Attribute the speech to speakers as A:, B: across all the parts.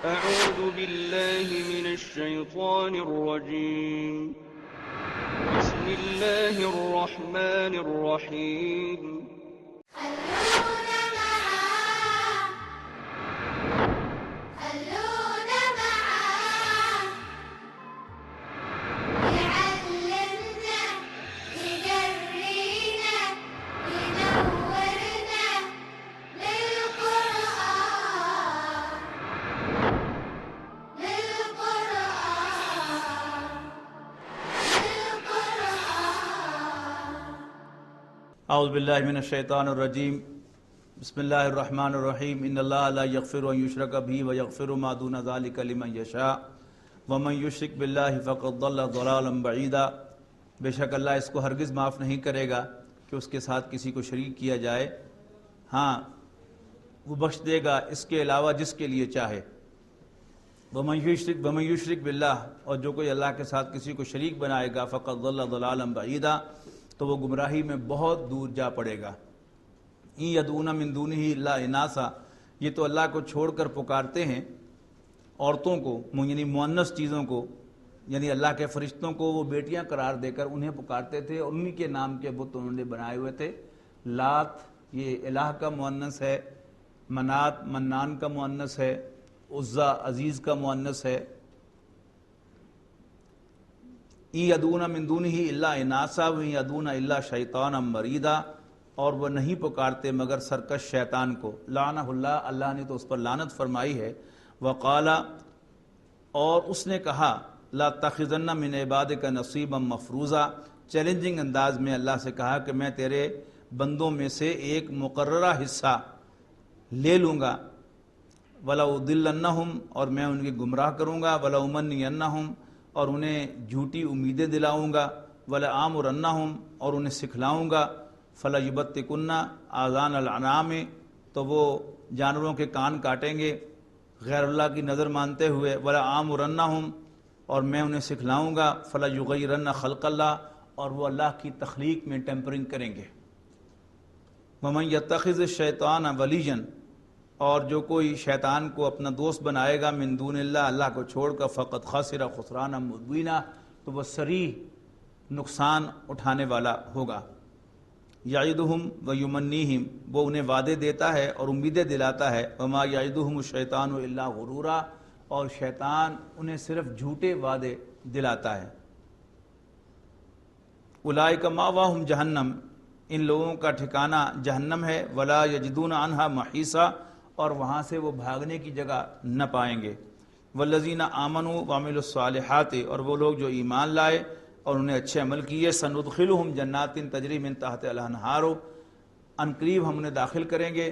A: أعوذ بالله من الشيطان الرجيم. بسم الله الرحمن الرحيم.
B: اعوذ باللہ من الشیطان الرجیم بسم اللہ الرحمن الرحیم ان اللہ لا یغفر ان یشرک بہ ویغفر ما دون ذلک لمن یشاء ومن یشرک باللہ فقد ضل ضلالا بعیدا۔ بے شک اللہ اس کو ہرگز معاف نہیں کرے گا کہ اس کے ساتھ کسی کو شریک کیا جائے، ہاں وہ بخش دے گا اس کے علاوہ جس کے لیے چاہے۔ ومن یشرک باللہ، اور جو کوئی اللہ کے ساتھ کسی کو شریک بنائے گا فقد ضل ضلالا بعیدا، تو وہ گمراہی میں بہت دور جا پڑے گا۔ ان یدعون من دونہ الا اناثا، یہ تو اللہ کو چھوڑ کر پکارتے ہیں عورتوں کو، یعنی مؤنث چیزوں کو، یعنی اللہ کے فرشتوں کو وہ بیٹیاں قرار دے کر انہیں پکارتے تھے، اور انہی کے نام کے بت انہوں نے بنائے ہوئے تھے۔ لات یہ الہ کا مؤنث ہے، منات منان کا مؤنث ہے، عزا عزیز کا مؤنث ہے۔ ای یدعون من دونہ الا اناثا و یدعون الا شیطانا مریدا، اور وہ نہیں پکارتے مگر سرکش شیطان کو، لعنہ اللہ، اللہ نے تو اس پر لعنت فرمائی ہے۔ وقال، اور اس نے کہا، لا تخذن من عبادک نصیبا مفروضا، چیلنجنگ انداز میں اللہ سے کہا کہ میں تیرے بندوں میں سے ایک مقررہ حصہ لے لوں گا۔ وَلَأُضِلَّنَّهُمْ، اور میں ان کے گمراہ کروں گا، وَلَأُمَنِّيَنَّهُمْ، اور انہیں جھوٹی امیدیں دلاؤں گا، وَلَآمُرَنَّهُمْ، اور انہیں سکھلاؤں گا، فَلَيُبَتِّكُنَّ آذَانَ الْأَنْعَامِ، تو وہ جانوروں کے کان کاٹیں گے غیر اللہ کی نظر مانتے ہوئے، وَلَآمُرَنَّهُمْ، اور میں انہیں سکھلاؤں گا، فَلَيُغَيِّرَنَّ خَلْقَ اللَّهِ، اور وہ اللہ کی تخلیق میں ٹیمپرنگ کریں گے۔ وَمَنْ يَتَّخِذِ الشَّيْطَانَ وَلِيًّا، اور جو کوئی شیطان کو اپنا دوست بنائے گا من دون اللہ، اللہ کو چھوڑ کر، فقط خسر خسرانا مبینا، تو وہ صریح نقصان اٹھانے والا ہوگا۔ یعدہم ویمنیہم، وہ انہیں وعدے دیتا ہے اور امیدیں دلاتا ہے، وما یعدہم الشیطان الا غرورا، اور شیطان انہیں صرف جھوٹے وعدے دلاتا ہے۔ اولئک مأواہم جہنم، ان لوگوں کا ٹھکانہ جہنم ہے، ولا یجدون عنہا محیصا، اور وہاں سے وہ بھاگنے کی جگہ نہ پائیں گے۔ والذین آمنوا وعملوا الصالحات، اور وہ لوگ جو ایمان لائے اور انہیں اچھے عمل کیے، سندخلہم جنات تجری من تحت الانہار، ان قریب ہم انہیں داخل کریں گے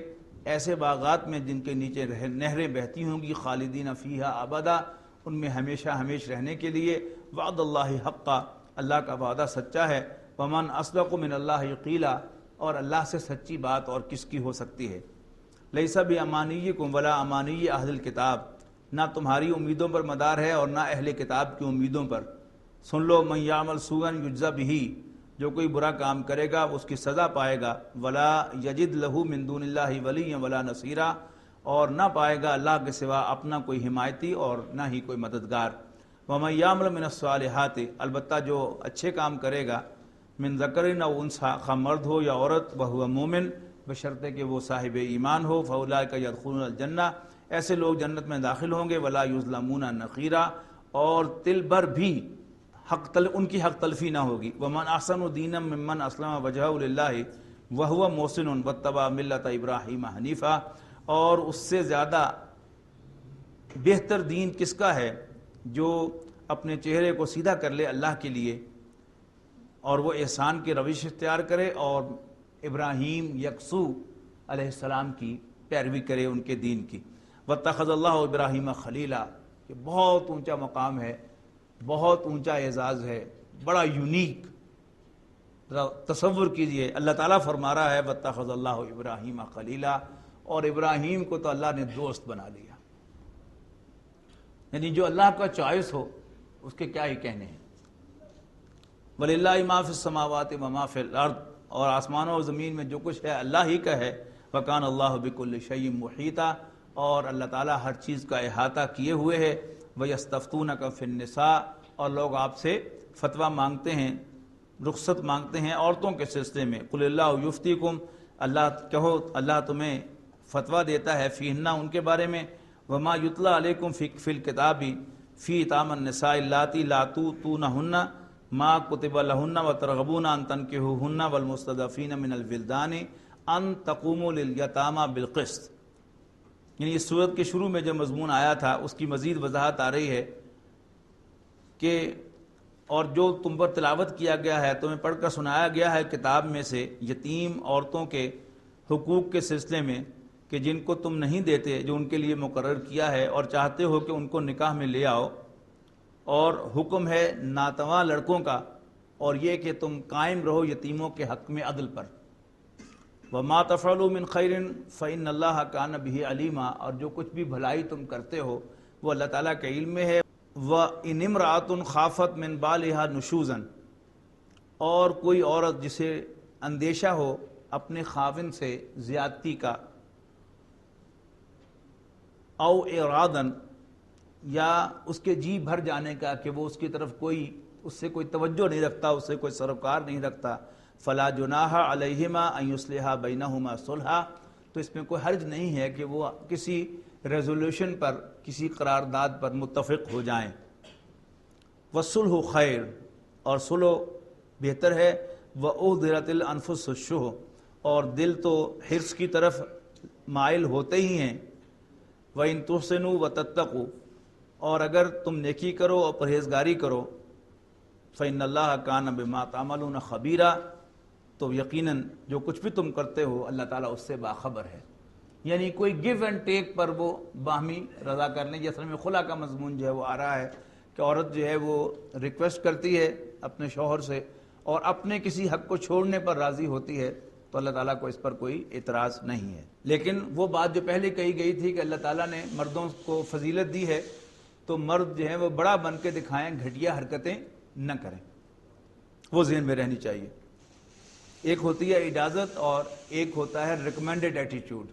B: ایسے باغات میں جن کے نیچے نہریں بہتی ہوں گی، خالدین فیہا ابدا، ان میں ہمیشہ ہمیش رہنے کے لیے۔ وعد اللہ حقا، اللہ کا وعدہ سچا ہے۔ ومن اصدق من اللہ قیلا، اور اللہ سے سچی بات اور کس کی ہو سکتی ہے۔ لیس بامانیکم ولا امانی اہل الکتاب، نہ تمہاری امیدوں پر مدار ہے اور نہ اہل کتاب کی امیدوں پر۔ سن لو، من یعمل سوءا یجزا بہ، جو کوئی برا کام کرے گا اس کی سزا پائے گا، ولا یجد لہ من دون اللہ ولیا ولا نصیرا، اور نہ پائے گا اللہ کے سوا اپنا کوئی حمایتی اور نہ ہی کوئی مددگار۔ ومن یعمل من الصالحات، البتہ جو اچھے کام کرے گا، من ذکر او انثی، خواہ مرد ہو یا عورت، وہو مومن، بشرطے کہ وہ صاحب ایمان ہو، فاولئک یدخلون الجنہ، ایسے لوگ جنت میں داخل ہوں گے، ولا یظلمون نقیرا، اور تل بھر بھی ان کی حق تلفی نہ ہوگی۔ ومن احسن دینا ممن اسلم وجہہ للہ وہو محسن واتبع ملت ابراہیم حنیفا، اور اس سے زیادہ بہتر دین کس کا ہے جو اپنے چہرے کو سیدھا کر لے اللہ کے لیے، اور وہ احسان کی روش اختیار کرے اور ابراہیم یکسو علیہ السلام کی پیروی کرے، ان کے دین کی۔ واتخذ اللہ ابراہیم خلیلا، یہ بہت اونچا مقام ہے، بہت اونچا اعزاز ہے، بڑا یونیک۔ تصور کیجئے، اللہ تعالیٰ فرما رہا ہے واتخذ اللہ ابراہیم خلیلا، اور ابراہیم کو تو اللہ نے دوست بنا لیا۔ یعنی جو اللہ کا چوائس ہو اس کے کیا ہی کہنے ہیں۔ وَلِلَّهِ مَا فِي السَّمَاوَاتِ وَمَا فِي الْأَرْضِ، اور آسمانوں اور زمین میں جو کچھ ہے اللہ ہی کا ہے۔ وَكَانَ اللَّهُ بِكُلِّ شَيْءٍ مُحِيطًا، اور اللہ تعالیٰ ہر چیز کا احاطہ کیے ہوئے ہے۔ وَيَسْتَفْتُونَكَ فِي النِّسَاءِ، اور لوگ آپ سے فتویٰ مانگتے ہیں، رخصت مانگتے ہیں عورتوں کے سلسلے میں۔ قُلِ اللَّهُ يُفْتِيكُمْ، اللہ کہو اللہ تمہیں فتویٰ دیتا ہے فیہن ان کے بارے میں۔ وَمَا يُتْلَى عَلَيْكُمْ فِي الْكِتَابِ فِي إِطْعَامِ النِّسَاءِ اللَّاتِي لَا تُؤْتُونَهُنَّ مَا كُتِبَ لَهُنَّ وَتَرْغَبُونَ أَن تَنكِحُوهُنَّ وَالْمُسْتَضْعَفِينَ مِنَ الْوِلْدَانِ أَن تَقُومُوا لِلْيَتَامَى بِالْقِسْطِ۔ یعنی اس صورت کے شروع میں جو مضمون آیا تھا اس کی مزید وضاحت آ رہی ہے کہ اور جو تم پر تلاوت کیا گیا ہے، تمہیں پڑھ کر سنایا گیا ہے کتاب میں سے یتیم عورتوں کے حقوق کے سلسلے میں، کہ جن کو تم نہیں دیتے جو ان کے لیے مقرر کیا ہے، اور چاہتے ہو کہ ان کو نکاح میں لے آؤ، اور حکم ہے ناتواں لڑکوں کا، اور یہ کہ تم قائم رہو یتیموں کے حق میں عدل پر۔ وَمَا تَفْعَلُوا مِنْ خَيْرٍ فَإِنَّ اللَّهَ كَانَ بِهِ عَلِيمًا، اور جو کچھ بھی بھلائی تم کرتے ہو وہ اللہ تعالیٰ کے علم میں ہے۔ وَإِنِ امْرَأَةٌ خَافَتْ مِنْ بَالِهَا نُشُوزًا، اور کوئی عورت جسے اندیشہ ہو اپنے خاوند سے زیادتی کا، او اعراضاً، یا اس کے جی بھر جانے کا کہ وہ اس کی طرف اس سے کوئی توجہ نہیں رکھتا، اس سے کوئی سروکار نہیں رکھتا، فلا جناح علیہما ان یصلحا بینہما صلحا، تو اس میں کوئی حرج نہیں ہے کہ وہ کسی ریزولوشن پر، کسی قرارداد پر متفق ہو جائیں۔ والصلح خیر، اور صلح بہتر ہے۔ وَأُحْضِرَتِ الْأَنفُسُ الشُّحَّ، اور دل تو حرص کی طرف مائل ہوتے ہی ہیں۔ وَإِن تُحْسِنُوا وَتَتَّقُوا، اور اگر تم نیکی کرو اور پرہیزگاری کرو، فَإِنَّ اللَّهَ كَانَ بِمَا تَعْمَلُونَ خَبِيرًا، تو یقیناً جو کچھ بھی تم کرتے ہو اللہ تعالیٰ اس سے باخبر ہے۔ یعنی کوئی گیو اینڈ ٹیک پر وہ باہمی رضا کرنے، جیسے میں خلا کا مضمون جو ہے وہ آ رہا ہے کہ عورت جو ہے وہ ریکویسٹ کرتی ہے اپنے شوہر سے اور اپنے کسی حق کو چھوڑنے پر راضی ہوتی ہے، تو اللہ تعالیٰ کو اس پر کوئی اعتراض نہیں ہے۔ لیکن وہ بات جو پہلے کہی گئی تھی کہ اللہ تعالیٰ نے مردوں کو فضیلت دی ہے، تو مرد جو ہیں وہ بڑا بن کے دکھائیں، گھٹیا حرکتیں نہ کریں، وہ ذہن میں رہنی چاہیے۔ ایک ہوتی ہے اجازت اور ایک ہوتا ہے ریکمینڈڈ ایٹیٹیوڈ۔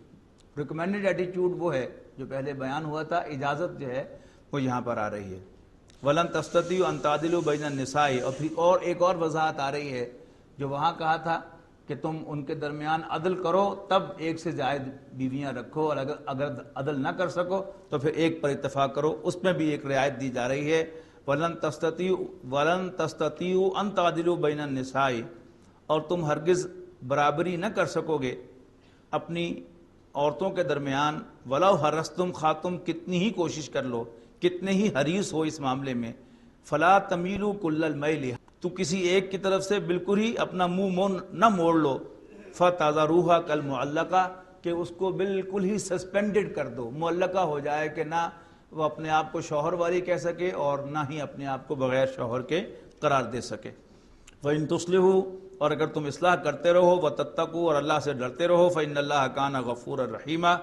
B: ریکمینڈڈ ایٹیٹیوڈ وہ ہے جو پہلے بیان ہوا تھا، اجازت جو ہے وہ یہاں پر آ رہی ہے۔ وَلَن تَسْتَطِيعُوا أَن تَعْدِلُوا بَيْنَ النِّسَاءِ، اور پھر ایک اور وضاحت آ رہی ہے جو وہاں کہا تھا کہ تم ان کے درمیان عدل کرو، تب ایک سے زائد بیویاں رکھو، اور اگر عدل نہ کر سکو تو پھر ایک پر اتفاق کرو، اس میں بھی ایک رعایت دی جا رہی ہے۔ وَلَن تَسْتَطِيعُوا أَن تَعْدِلُوا بَيْنَ النِّسَاءِ، اور تم ہرگز برابری نہ کر سکو گے اپنی عورتوں کے درمیان، وَلَوْ حَرَصْتُمْ، خواہ تم کتنی ہی کوشش کر لو، کتنے ہی حریص ہو اس معاملے میں، فَلَا تَمِيلُوا كُلَّ الْمَيْلِ، تو کسی ایک کی طرف سے بالکل ہی اپنا منہ نہ موڑ لو، فَتَذَرُوهَا كَالْمُعَلَّقَةِ، کہ اس کو بالکل ہی سسپینڈڈ کر دو، معلقہ ہو جائے کہ نہ وہ اپنے آپ کو شوہر والی کہہ سکے اور نہ ہی اپنے آپ کو بغیر شوہر کے قرار دے سکے۔ وَإِن تُصْلِحُوا، اور اگر تم اصلاح کرتے رہو، وَتَتَّقُوا، اور اللہ سے ڈرتے رہو، فَإِنَّ اللَّهَ كَانَ غَفُورًا رَحِيمًا،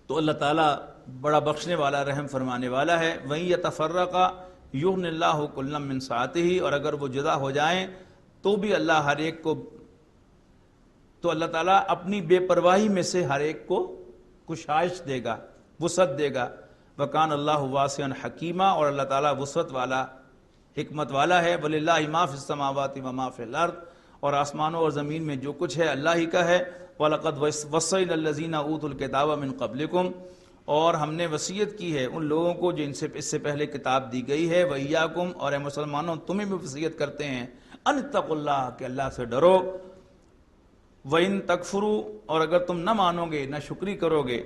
B: تو اللہ تعالیٰ بڑا بخشنے والا، رحم فرمانے والا ہے۔ وَإِن يَتَفَرَّقَا يُغْنِ اللَّهُ كُلًّا مِّن سَعَتِهِ، اور اگر وہ جدا ہو جائیں تو بھی اللہ ہر ایک کو، تو اللہ تعالیٰ اپنی بے پرواہی میں سے ہر ایک کو کشائش دے گا، وسعت دے گا۔ وَكَانَ اللَّهُ وَاسِعًا حَكِيمًا، اور اللہ تعالیٰ وسعت والا، حکمت والا ہے۔ وَلِلَّهِ مَا فِي السَّمَاوَاتِ وَمَا فِي الْأَرْضِ، اور آسمانوں اور زمین میں جو کچھ ہے اللہ ہی کا ہے۔ وَلَقَدْ وَصَّيْنَا الَّذِينَ أُوتُوا الْكِتَابَ مِن قَبْلِكُمْ، اور ہم نے وصیت کی ہے ان لوگوں کو جن سے اس سے پہلے کتاب دی گئی ہے۔ وَإِيَّاكُمْ، اور اے مسلمانوں تمہیں بھی وصیت کرتے ہیں، أَنِ اتَّقُوا اللَّهَ، کہ اللہ سے ڈرو۔ وَإِن تَكْفُرُوا، اور اگر تم نہ مانو گے، نہ شکری کرو گے،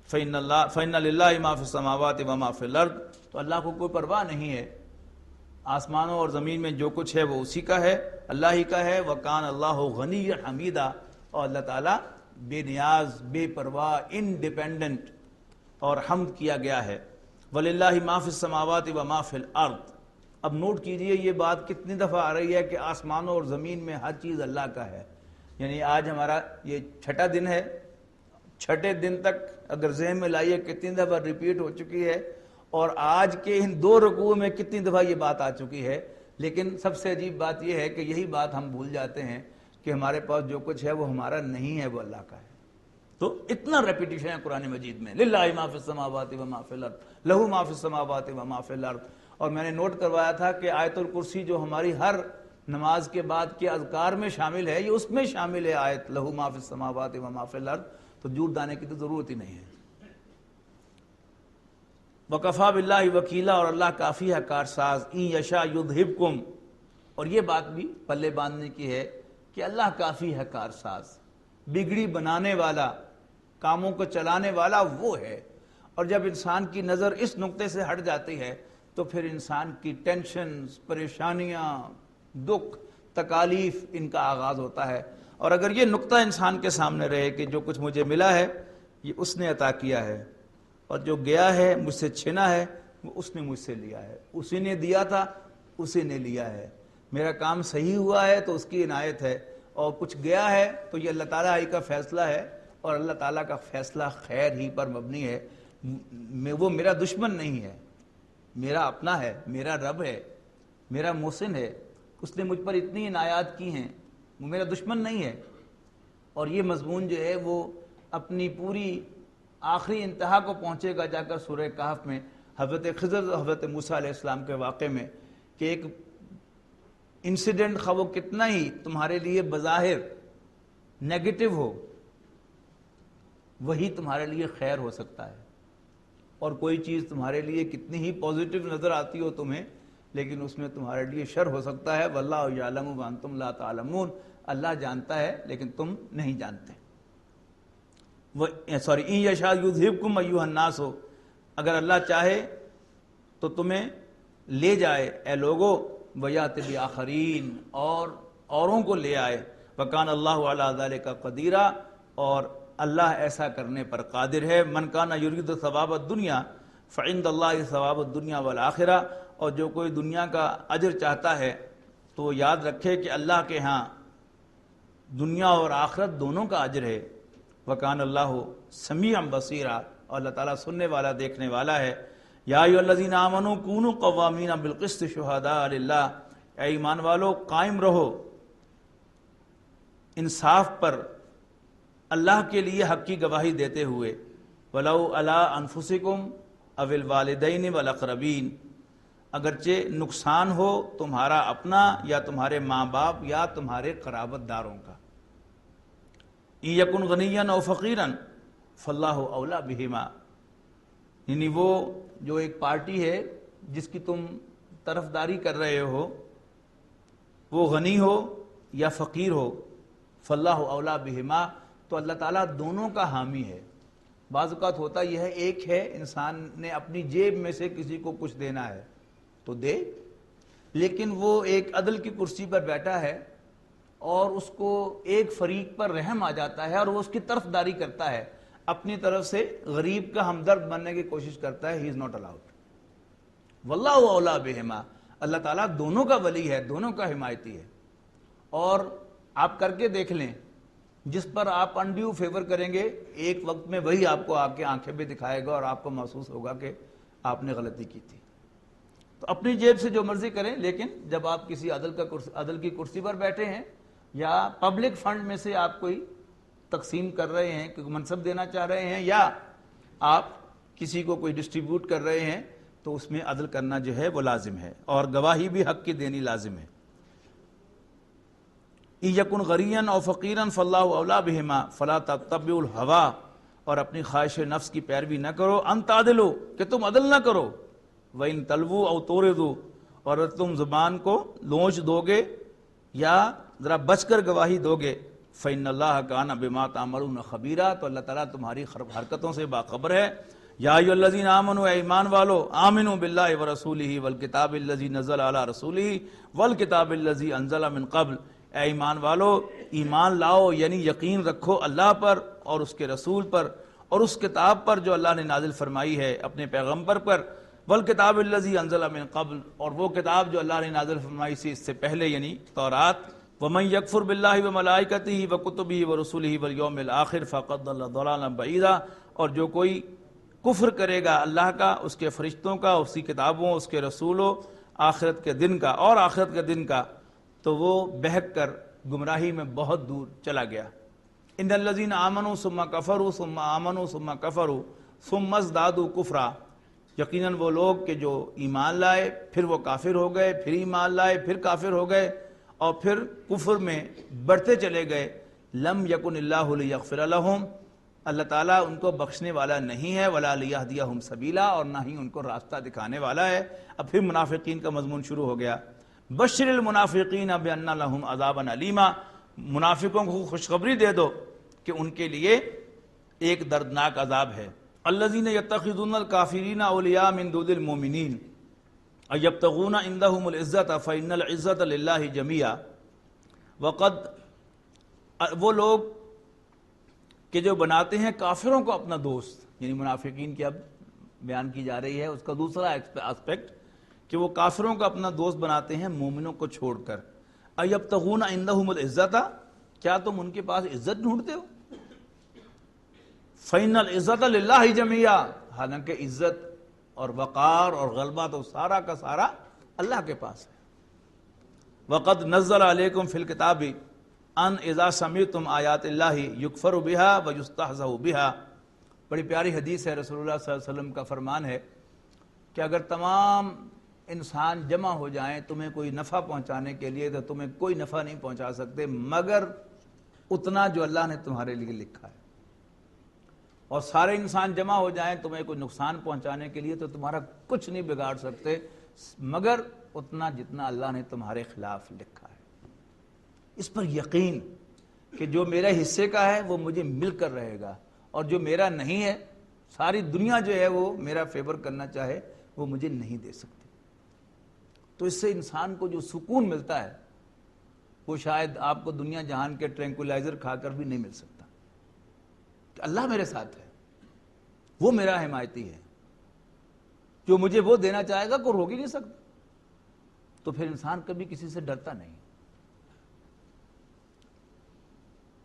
B: فَإِنَّ لِلَّهِ مَا فِي السَّمَاوَاتِ وَمَا فِي الْأَرْضِ، تو اللہ کو کوئی پرواہ نہیں ہے، آسمانوں اور زمین میں جو کچھ ہے وہ اسی کا ہے، اللہ ہی کا ہے۔ وَكَانَ اللَّهُ غَنِيًّا حَمِيدًا، اور اللہ تعالیٰ بے نیاز، بے پرواہ، انڈیپینڈنٹ اور حمد کیا گیا ہے۔ وَلِلَّهِ مَا فِي السَّمَاوَاتِ وَمَا فِي الْأَرْضِ، اب نوٹ کیجئے یہ بات کتنی دفعہ آ رہی ہے کہ آسمانوں اور زمین میں ہر چیز اللہ کا ہے۔ یعنی آج ہمارا یہ چھٹا دن ہے، چھٹے دن تک اگر ذہن میں لائیے کتنی دفعہ ریپیٹ ہو چکی ہے، اور آج کے ان 2 رکوع میں کتنی دفعہ یہ بات آ چکی ہے۔ لیکن سب سے عجیب بات یہ ہے کہ یہی بات ہم بھول جاتے ہیں کہ ہمارے پاس جو کچھ ہے وہ ہمارا نہیں ہے، وہ اللہ کا ہے۔ تو اتنا ریپیٹیشن ہے قرآن مجید میں، للہ ما فی السماوات و ما فی الارض، لہو ما فی السماوات و ما فی الارض۔ اور میں نے نوٹ کروایا تھا کہ آیت الکرسی جو ہماری ہر نماز کے بعد کے اذکار میں شامل ہے، یہ اس میں شامل ہے آیت لہو ما فی السماوات و ما فی الارض، تو جھوٹ دانے کی تو ضرورت ہی نہیں ہے۔ وکفا باللہ وکیلا، اور اللہ کافی ہے کارساز، ان یشاء یذہبکم، اور یہ بات بھی پلے باندھنے کی ہے کہ اللہ کافی ہے کارساز، بگڑی بنانے والا، کاموں کو چلانے والا وہ ہے۔ اور جب انسان کی نظر اس نقطے سے ہٹ جاتی ہے تو پھر انسان کی ٹینشنز، پریشانیاں، دکھ، تکالیف، ان کا آغاز ہوتا ہے۔ اور اگر یہ نقطہ انسان کے سامنے رہے کہ جو کچھ مجھے ملا ہے یہ اس نے عطا کیا ہے، اور جو گیا ہے مجھ سے چھنا ہے وہ اس نے مجھ سے لیا ہے، اسی نے دیا تھا اسی نے لیا ہے، میرا کام صحیح ہوا ہے تو اس کی عنایت ہے، اور کچھ گیا ہے تو یہ اللہ تعالیٰ ہی کا فیصلہ ہے، اور اللہ تعالیٰ کا فیصلہ خیر ہی پر مبنی ہے۔ وہ میرا دشمن نہیں ہے، میرا اپنا ہے، میرا رب ہے، میرا محسن ہے، اس نے مجھ پر اتنی عنایات کی ہیں، وہ میرا دشمن نہیں ہے۔ اور یہ مضمون جو ہے وہ اپنی پوری آخری انتہا کو پہنچے گا جا کر سورہ کہف میں، حضرت خضر اور حضرت موسیٰ علیہ السلام کے واقعے میں، کہ ایک انسیڈنٹ خواہ وہ کتنا ہی تمہارے لیے بظاہر نیگیٹو ہو، وہی تمہارے لیے خیر ہو سکتا ہے، اور کوئی چیز تمہارے لیے کتنی ہی پازیٹیو نظر آتی ہو تمہیں، لیکن اس میں تمہارے لیے شر ہو سکتا ہے۔ واللہ یعلم وانتم لا تعلمون، اللہ جانتا ہے لیکن تم نہیں جانتے۔ ان یشاء یذہبکم ایھا الناس، اگر اللہ چاہے تو تمہیں لے جائے اے لوگو، ویأتی بآخرین، اور اوروں کو لے آئے، وکان اللہ علی ذلک قدیرا، اور اللہ ایسا کرنے پر قادر ہے۔ من کان یرید ثواب الدنیا فعند اللہ ثواب الدنیا والآخرہ، اور جو کوئی دنیا کا اجر چاہتا ہے تو وہ یاد رکھے کہ اللہ کے ہاں دنیا اور آخرت دونوں کا اجر ہے۔ وکان اللہ سمیعا بصیرا، اور اللہ تعالیٰ سننے والا دیکھنے والا ہے۔ یا ایھا الذین آمنوا کونوا قوامین بالقسط شہداء للہ، اے ایمان والو قائم رہو انصاف پر، اللہ کے لیے حق کی گواہی دیتے ہوئے، وَلَوْ عَلَىٰ أَنفُسِكُمْ أَوِ الْوَالِدَيْنِ وَالْأَقْرَبِينَ، اگرچہ نقصان ہو تمہارا اپنا یا تمہارے ماں باپ یا تمہارے قرابت داروں کا۔ إِن يَكُنْ غَنِيًّا أَوْ فَقِيرًا فَاللَّهُ أَوْلَىٰ بِهِمَا، یعنی وہ جو ایک پارٹی ہے جس کی تم طرفداری کر رہے ہو، وہ غنی ہو یا فقیر ہو، فَاللَّهُ أَوْلَىٰ بِهِمَا، تو اللہ تعالیٰ دونوں کا حامی ہے۔ بعض اوقات ہوتا یہ ہے، ایک ہے انسان نے اپنی جیب میں سے کسی کو کچھ دینا ہے تو دے، لیکن وہ ایک عدل کی کرسی پر بیٹھا ہے اور اس کو ایک فریق پر رحم آ جاتا ہے اور وہ اس کی طرفداری کرتا ہے، اپنی طرف سے غریب کا ہمدرد بننے کی کوشش کرتا ہے، ہی از ناٹ الاؤڈ۔ واللہ اولیٰ بہما، اللہ تعالیٰ دونوں کا ولی ہے، دونوں کا حمایتی ہے۔ اور آپ کر کے دیکھ لیں، جس پر آپ انڈیو فیور کریں گے، ایک وقت میں وہی آپ کو آ کے آنکھیں بھی دکھائے گا اور آپ کو محسوس ہوگا کہ آپ نے غلطی کی تھی۔ تو اپنی جیب سے جو مرضی کریں، لیکن جب آپ کسی عدل کی کرسی پر بیٹھے ہیں یا پبلک فنڈ میں سے آپ کوئی تقسیم کر رہے ہیں، کوئی منصب دینا چاہ رہے ہیں، یا آپ کسی کو کوئی ڈسٹریبیوٹ کر رہے ہیں، تو اس میں عدل کرنا جو ہے وہ لازم ہے، اور گواہی بھی حق کی دینی لازم ہے۔ إِن يَكُنْ غَنِيًّا أَوْ فَقِيرًا فَاللَّهُ أَوْلَىٰ بِهِمَا فَلَا تَتَّبِعُوا الْهَوَىٰ، اور اپنی خواہش نفس کی پیروی نہ کرو، أَن تَعْدِلُوا، کہ تم عدل نہ کرو، وَإِن تَلْوُوا أَوْ تُعْرِضُوا، اور اگر تم زبان کو لونچ دو گے یا ذرا بچ کر گواہی دو گے، فَإِنَّ اللَّهَ كَانَ بِمَا تَعْمَلُونَ خَبِيرًا، تو اللہ تعالیٰ تمہاری حرکتوں سے باخبر ہے۔ یا ایھا الذین آمنوا، اے ایمان والو، آمنوا باللہ ورسولہ والکتاب الذی نزل علی رسولہ والکتاب الذی انزل من قبل، اے ایمان والو ایمان لاؤ، یعنی یقین رکھو اللہ پر اور اس کے رسول پر اور اس کتاب پر جو اللہ نے نازل فرمائی ہے اپنے پیغمبر پر، والکتاب الذی انزل من قبل، اور وہ کتاب جو اللہ نے نازل فرمائی سے اس سے پہلے، یعنی تورات۔ ومن یکفر باللہ وملائکتہ وکتبہ ورسلہ والیوم الآخر فقد ضل ضلالا بعیدا، اور جو کوئی کفر کرے گا اللہ کا، اس کے فرشتوں کا، اس کی کتابوں، اس کے رسولوں، آخرت کے دن کا اور آخرت کے دن کا، تو وہ بہک کر گمراہی میں بہت دور چلا گیا۔ ان الذین آمنوا ثم کفروا ثم آمنوا ثم کفروا ثم ازدادوا کفرا، یقیناً وہ لوگ کہ جو ایمان لائے پھر وہ کافر ہو گئے، پھر ایمان لائے پھر کافر ہو گئے، اور پھر کفر میں بڑھتے چلے گئے، لم یکن اللہ لیغفر لہم، اللہ تعالیٰ ان کو بخشنے والا نہیں ہے، ولا لیہدیہم سبیلا، اور نہ ہی ان کو راستہ دکھانے والا ہے۔ اب پھر منافقین کا مضمون شروع ہو گیا، بشر المنافقین بان لہم عذابا علیما، منافقوں کو خوشخبری دے دو کہ ان کے لیے ایک دردناک عذاب ہے۔ الذین یتخذون الکافرین اولیاء من دون المؤمنین ایبتغون عندهم العزت فإن العزت للہ جمیعا، وقد وہ لوگ کہ جو بناتے ہیں کافروں کو اپنا دوست، یعنی منافقین کی اب بیان کی جا رہی ہے اس کا دوسرا اسپیکٹ کہ وہ کافروں کو اپنا دوست بناتے ہیں مومنوں کو چھوڑ کر۔ ایبتغون عندهم العزت، کیا تم ان کے پاس عزت ڈھونڈتے ہو؟ فإن العزت للہ جمیعا، حالانکہ عزت اور وقار اور غلبہ تو سارا کا سارا اللہ کے پاس ہے۔ وقد نزل علیکم فی الکتاب ان اذا سمعتم آیات اللہ یکفر بها ویستہزأ بها، بڑی پیاری حدیث ہے، رسول اللہ صلی اللہ علیہ وسلم کا فرمان ہے کہ اگر تمام انسان جمع ہو جائیں تمہیں کوئی نفع پہنچانے کے لیے تو تمہیں کوئی نفع نہیں پہنچا سکتے مگر اتنا جو اللہ نے تمہارے لیے لکھا ہے، اور سارے انسان جمع ہو جائیں تمہیں کوئی نقصان پہنچانے کے لیے تو تمہارا کچھ نہیں بگاڑ سکتے مگر اتنا جتنا اللہ نے تمہارے خلاف لکھا ہے۔ اس پر یقین کہ جو میرے حصے کا ہے وہ مجھے مل کر رہے گا، اور جو میرا نہیں ہے ساری دنیا جو ہے وہ میرا فیور کرنا چاہے وہ مجھے نہیں دے سکتی۔ تو اس سے انسان کو جو سکون ملتا ہے وہ شاید آپ کو دنیا جہان کے ٹرینکولائزر کھا کر بھی نہیں مل سکتا، کہ اللہ میرے ساتھ ہے، وہ میرا حمایتی ہے، جو مجھے وہ دینا چاہے گا کوئی روک ہی نہیں سکتا۔ تو پھر انسان کبھی کسی سے ڈرتا نہیں۔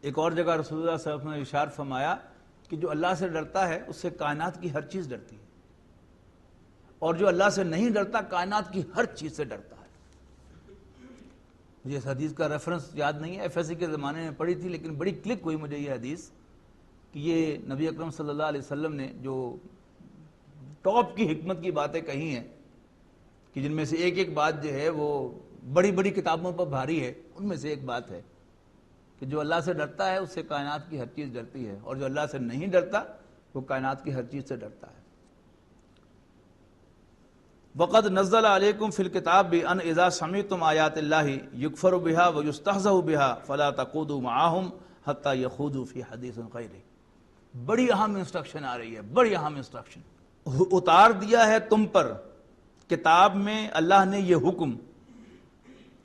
B: ایک اور جگہ رسول اللہ صلی اللہ علیہ وسلم نے ارشاد فرمایا کہ جو اللہ سے ڈرتا ہے اس سے کائنات کی ہر چیز ڈرتی ہے، اور جو اللہ سے نہیں ڈرتا کائنات کی ہر چیز سے ڈرتا ہے۔ مجھے اس حدیث کا ریفرنس یاد نہیں ہے، ایف ایس سی کے زمانے میں پڑھی تھی، لیکن بڑی کلک ہوئی مجھے یہ حدیث کہ یہ نبی اکرم صلی اللہ علیہ وسلم نے جو ٹاپ کی حکمت کی باتیں کہی ہیں کہ جن میں سے ایک ایک بات جو ہے وہ بڑی بڑی کتابوں پر بھاری ہے، ان میں سے ایک بات ہے کہ جو اللہ سے ڈرتا ہے اس سے کائنات کی ہر چیز ڈرتی ہے، اور جو اللہ سے نہیں ڈرتا وہ کائنات کی ہر چیز سے ڈرتا ہے۔ وقد نزل علیکم فی الکتاب ان اذا سمعتم آیات اللہ یکفر بها ویستہزأ بها فلا تقعدوا معهم حتی یخوضوا فی حدیث غیرہ۔ بڑی اہم انسٹرکشن آ رہی ہے، بڑی اہم انسٹرکشن اتار دیا ہے تم پر کتاب میں اللہ نے یہ حکم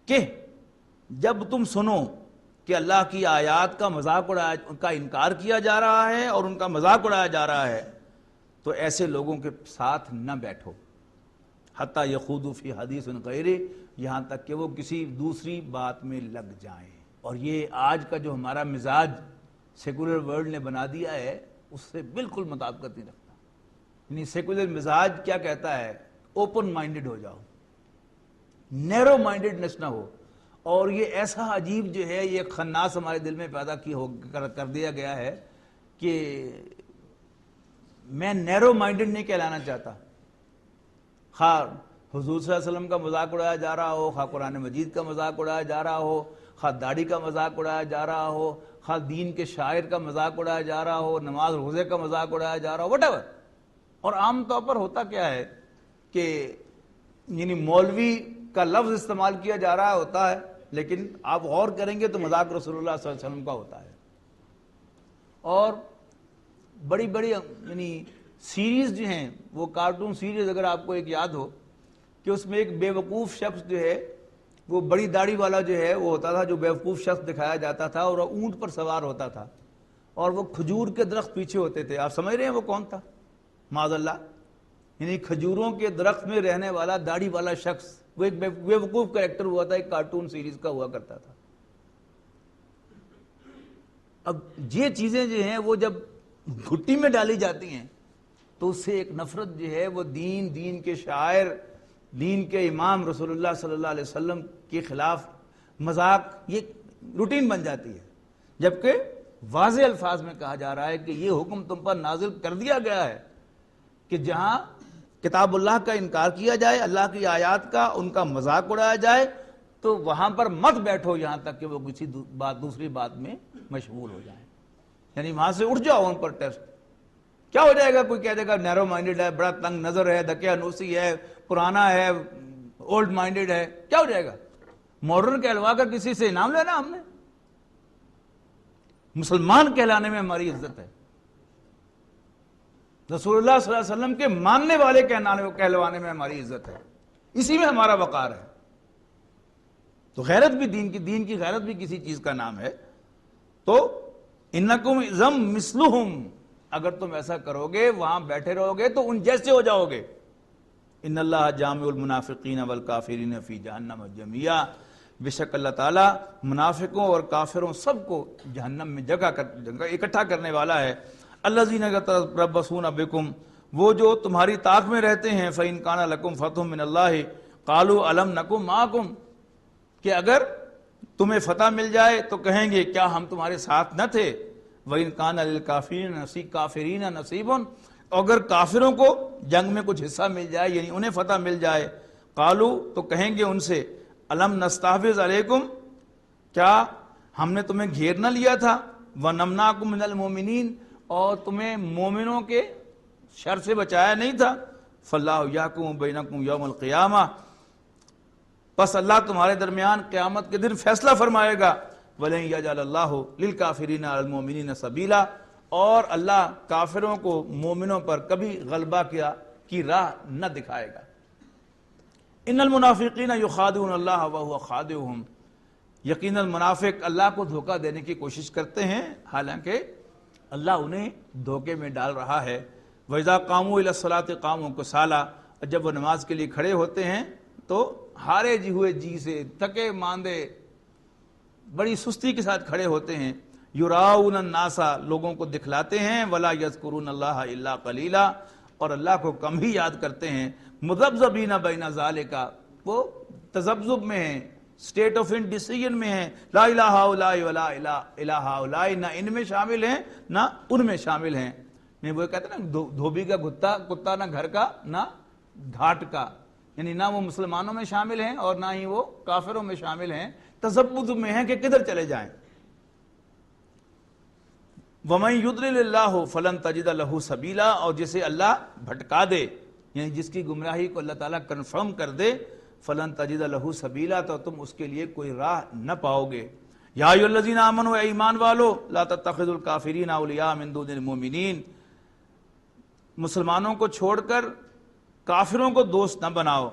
B: کہ جب تم سنو کہ اللہ کی آیات کا مذاق اڑایا، ان کا انکار کیا جا رہا ہے اور ان کا مذاق اڑایا جا رہا ہے، تو ایسے لوگوں کے ساتھ نہ بیٹھو، حتیٰ یخوضوا فی حدیث غیرہ، یہاں تک کہ وہ کسی دوسری بات میں لگ جائیں۔ اور یہ آج کا جو ہمارا مزاج سیکولر ورلڈ نے بنا دیا ہے اس سے بالکل مطابقت نہیں رکھتا۔ یعنی سیکولر مزاج کیا کہتا ہے؟ اوپن مائنڈڈ ہو جاؤ، نیرو مائنڈڈنس نہ ہو۔ اور یہ ایسا عجیب جو ہے یہ خناس ہمارے دل میں پیدا کر دیا گیا ہے کہ میں نیرو مائنڈڈ نہیں کہلانا چاہتا، خواہ حضور صلی اللہ علیہ وسلم کا مذاق اڑایا جا رہا ہو، خواہ قرآن مجید کا مذاق اڑایا جا رہا ہو، خواہ داڑھی کا مذاق اڑایا جا رہا ہو، خواہ دین کے شاعر کا مذاق اڑایا جا رہا ہو، نماز روزے کا مذاق اڑایا جا رہا ہو، وٹ ایور۔ اور عام طور پر ہوتا کیا ہے کہ یعنی مولوی کا لفظ استعمال کیا جا رہا ہوتا ہے، لیکن آپ غور کریں گے تو مذاق رسول اللہ صلی اللہ علیہ وسلم کا ہوتا ہے۔ اور بڑی بڑی یعنی سیریز جو ہیں وہ کارٹون سیریز، اگر آپ کو ایک یاد ہو کہ اس میں ایک بے وقوف شخص جو ہے وہ بڑی داڑھی والا جو ہے وہ ہوتا تھا، جو بے وقوف شخص دکھایا جاتا تھا، اور وہ اونٹ پر سوار ہوتا تھا اور وہ کھجور کے درخت پیچھے ہوتے تھے۔ آپ سمجھ رہے ہیں وہ کون تھا؟ معاذ اللہ، یعنی کھجوروں کے درخت میں رہنے والا داڑھی والا شخص، وہ ایک بے وقوف کریکٹر ہوا تھا، ایک کارٹون سیریز کا ہوا کرتا تھا۔ اب یہ چیزیں جو ہیں وہ جب گھٹی میں ڈالی جاتی ہیں تو اس سے ایک نفرت جو ہے وہ دین کے شاعر، دین کے امام رسول اللہ صلی اللہ علیہ وسلم کے خلاف مذاق، یہ روٹین بن جاتی ہے۔ جبکہ واضح الفاظ میں کہا جا رہا ہے کہ یہ حکم تم پر نازل کر دیا گیا ہے کہ جہاں کتاب اللہ کا انکار کیا جائے، اللہ کی آیات کا ان کا مذاق اڑایا جائے، تو وہاں پر مت بیٹھو یہاں تک کہ وہ کسی دوسری بات میں مشغول ہو جائیں، یعنی وہاں سے اٹھ جاؤ ان پر ٹیسٹ۔ کیا ہو جائے گا؟ کوئی کہہ دے گا نیرو مائنڈڈ ہے، بڑا تنگ نظر ہے، دقیانوسی ہے، پرانا ہے، اولڈ مائنڈڈ ہے، کیا ہو جائے گا؟ ماڈرن کہلوا کر کسی سے انعام لینا ہم نے؟ مسلمان کہلانے میں ہماری عزت ہے، رسول اللہ صلی اللہ علیہ وسلم کے ماننے والے کہلوانے میں ہماری عزت ہے، اسی میں ہمارا وقار ہے۔ تو غیرت بھی دین کی غیرت بھی کسی چیز کا نام ہے۔ تو انکم ذم مثلہم، اگر تم ایسا کرو گے، وہاں بیٹھے رہو گے تو ان جیسے ہو جاؤ گے۔ ان اللہ جامع المنافقین والکافرین فی جہنم جمیعا، بے شک اللہ تعالیٰ منافقوں اور کافروں سب کو جہنم میں اکٹھا کرنے والا ہے۔ الذین یتربصون بکم، وہ جو تمہاری طاق میں رہتے ہیں، فإن کان لکم فتح من اللہ قالوا الم نکن معکم، کہ اگر تمہیں فتح مل جائے تو کہیں گے کیا ہم تمہارے ساتھ نہ تھے؟ وإن کان للکافرین نصیب، اگر کافروں کو جنگ میں کچھ حصہ مل جائے یعنی انہیں فتح مل جائے، قالوا، تو کہیں گے ان سے الم نستحوذ علیکم، کیا ہم نے تمہیں گھیر نہ لیا تھا؟ ونمنعکم من المؤمنین، اور تمہیں مومنوں کے شر سے بچایا نہیں تھا؟ فاللہ یحکم بینکم یوم القیامہ، پس اللہ تمہارے درمیان قیامت کے دن فیصلہ فرمائے گا۔ وَلَن يَجْعَلَ اللَّهُ لِلْكَافِرِينَ عَلَى الْمُؤْمِنِينَ سَبِيلًا، اور اللہ کافروں کو مومنوں پر کبھی غلبہ کی راہ نہ دکھائے گا۔ ان المنافقین یخادعون اللہ وهو خادعهم، یقیناً منافق اللہ کو دھوکہ دینے کی کوشش کرتے ہیں حالانکہ اللہ انہیں دھوکے میں ڈال رہا ہے۔ وَإِذَا قَامُوا إِلَى الصَّلَاةِ قَامُوا كُسَالَىٰ، جب وہ نماز کے لیے کھڑے ہوتے ہیں تو ہارے ہوئے جی سے، تھکے ماندے، بڑی سستی کے ساتھ کھڑے ہوتے ہیں۔ یراؤن الناس، لوگوں کو دکھلاتے ہیں، ولا یذکرون اللہ الا قلیلا، اور اللہ کو کم ہی یاد کرتے ہیں۔ مذبذبین بین ذالک، وہ تذبذب میں ہیں، اسٹیٹ آف انڈیسیژن میں ہیں، لا الہ الا ولا الہ الا، نہ ان میں شامل ہیں نہ ان میں شامل ہیں۔ نہیں، وہ کہتے ہیں نا دھوبی کا کتا نہ گھر کا نہ گھاٹ کا، یعنی نہ وہ مسلمانوں میں شامل ہیں اور نہ ہی وہ کافروں میں شامل ہیں، تذبذب میں ہیں کہ کدھر چلے جائیں۔ وَمَن يُضْلِلِ اللَّهُ فَلَن تَجِدَ لَهُ سَبِيلًا، اور جسے اللہ بھٹکا دے، یعنی جس کی گمراہی کو اللہ تعالیٰ کنفرم کر دے، فَلَن تَجِدَ لَهُ سَبِيلًا، تو تم اس کے لیے کوئی راہ نہ پاؤ گے۔ یا ایھا الذین آمنوا، اے ایمان والو، لا تتخذوا الکافرین اولیاء من دون المؤمنین، مسلمانوں کو چھوڑ کر کافروں کو دوست نہ بناؤ۔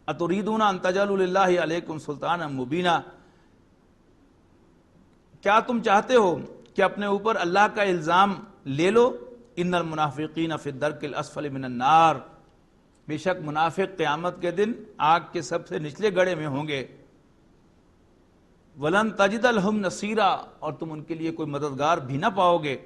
B: اتریدون ان تجعلوا للہ علیکم سلطانا مبینا، کیا تم چاہتے ہو کہ اپنے اوپر اللہ کا الزام لے لو؟ ان المنافقین فی الدرک الاسفل من النار، بے شک منافق قیامت کے دن آگ کے سب سے نچلے گڑھے میں ہوں گے۔ ولن تجد لہم نصیرا، اور تم ان کے لیے کوئی مددگار بھی نہ پاؤ گے۔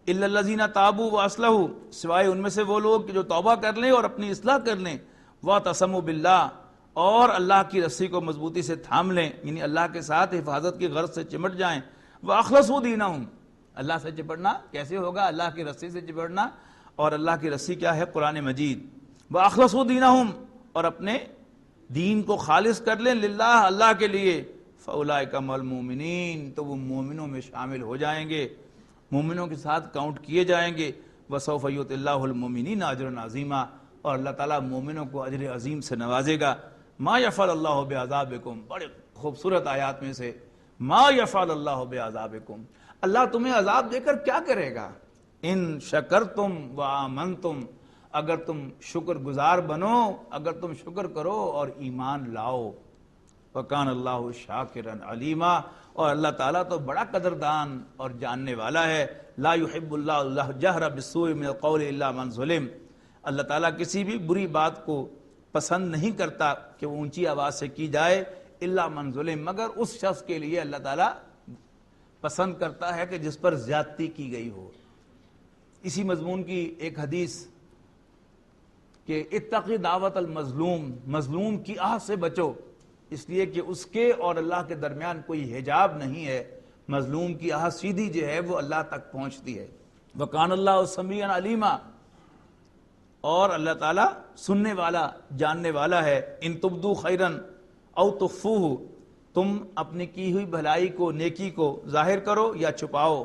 B: الا الذین تابوا واصلحوا، سوائے ان میں سے وہ لوگ جو توبہ کر لیں اور اپنی اصلاح کر لیں، واعتصموا باللہ، اور اللہ کی رسی کو مضبوطی سے تھام لیں، یعنی اللہ کے ساتھ حفاظت کی غرض سے چمٹ جائیں۔ واخلصوا دینہم، اللہ سے چپڑنا کیسے ہوگا؟ اللہ کی رسی سے چپڑنا، اور اللہ کی رسی کیا ہے؟ قرآن مجید۔ واخلصوا دینہم، اور اپنے دین کو خالص کر لیں للہ، اللہ کے لیے۔ فاولئک مع المؤمنین، تو وہ مومنوں میں شامل ہو جائیں گے، مومنوں کے ساتھ کاؤنٹ کیے جائیں گے۔ وسوف یؤتی اللہ المؤمنین اجرا عظیما، اور اللہ تعالیٰ مومنوں کو اجر عظیم سے نوازے گا۔ ما یفعل اللہ بعذابکم، بڑے خوبصورت آیات میں سے، ما یفعل اللہ بعذابکم، اللہ تمہیں عذاب دے کر کیا کرے گا؟ ان شکرتم وآمنتم، اگر تم شکر گزار بنو، اگر تم شکر کرو اور ایمان لاؤ۔ وکان اللہ شاکرا علیما، اور اللہ تعالیٰ تو بڑا قدردان اور جاننے والا ہے۔ لا یحب اللہ الجہر بالسوء من القول الا من ظلم، اللہ تعالیٰ کسی بھی بری بات کو پسند نہیں کرتا کہ وہ اونچی آواز سے کی جائے، الا من ظلم، مگر اس شخص کے لیے اللہ تعالیٰ پسند کرتا ہے کہ جس پر زیادتی کی گئی ہو۔ اسی مضمون کی ایک حدیث کہ اتقی دعوت المظلوم، مظلوم کی آہ سے بچو، اس لیے کہ اس کے اور اللہ کے درمیان کوئی حجاب نہیں ہے، مظلوم کی آہ سیدھی جو ہے وہ اللہ تک پہنچتی ہے۔ وَقَانَ اللَّهُ سَمِيعًا عَلِيمًا، اور اللہ تعالیٰ سننے والا جاننے والا ہے۔ ان تبدو خیرن او تخفوہ، تم اپنی کی ہوئی بھلائی کو نیکی کو ظاہر کرو یا چھپاؤ،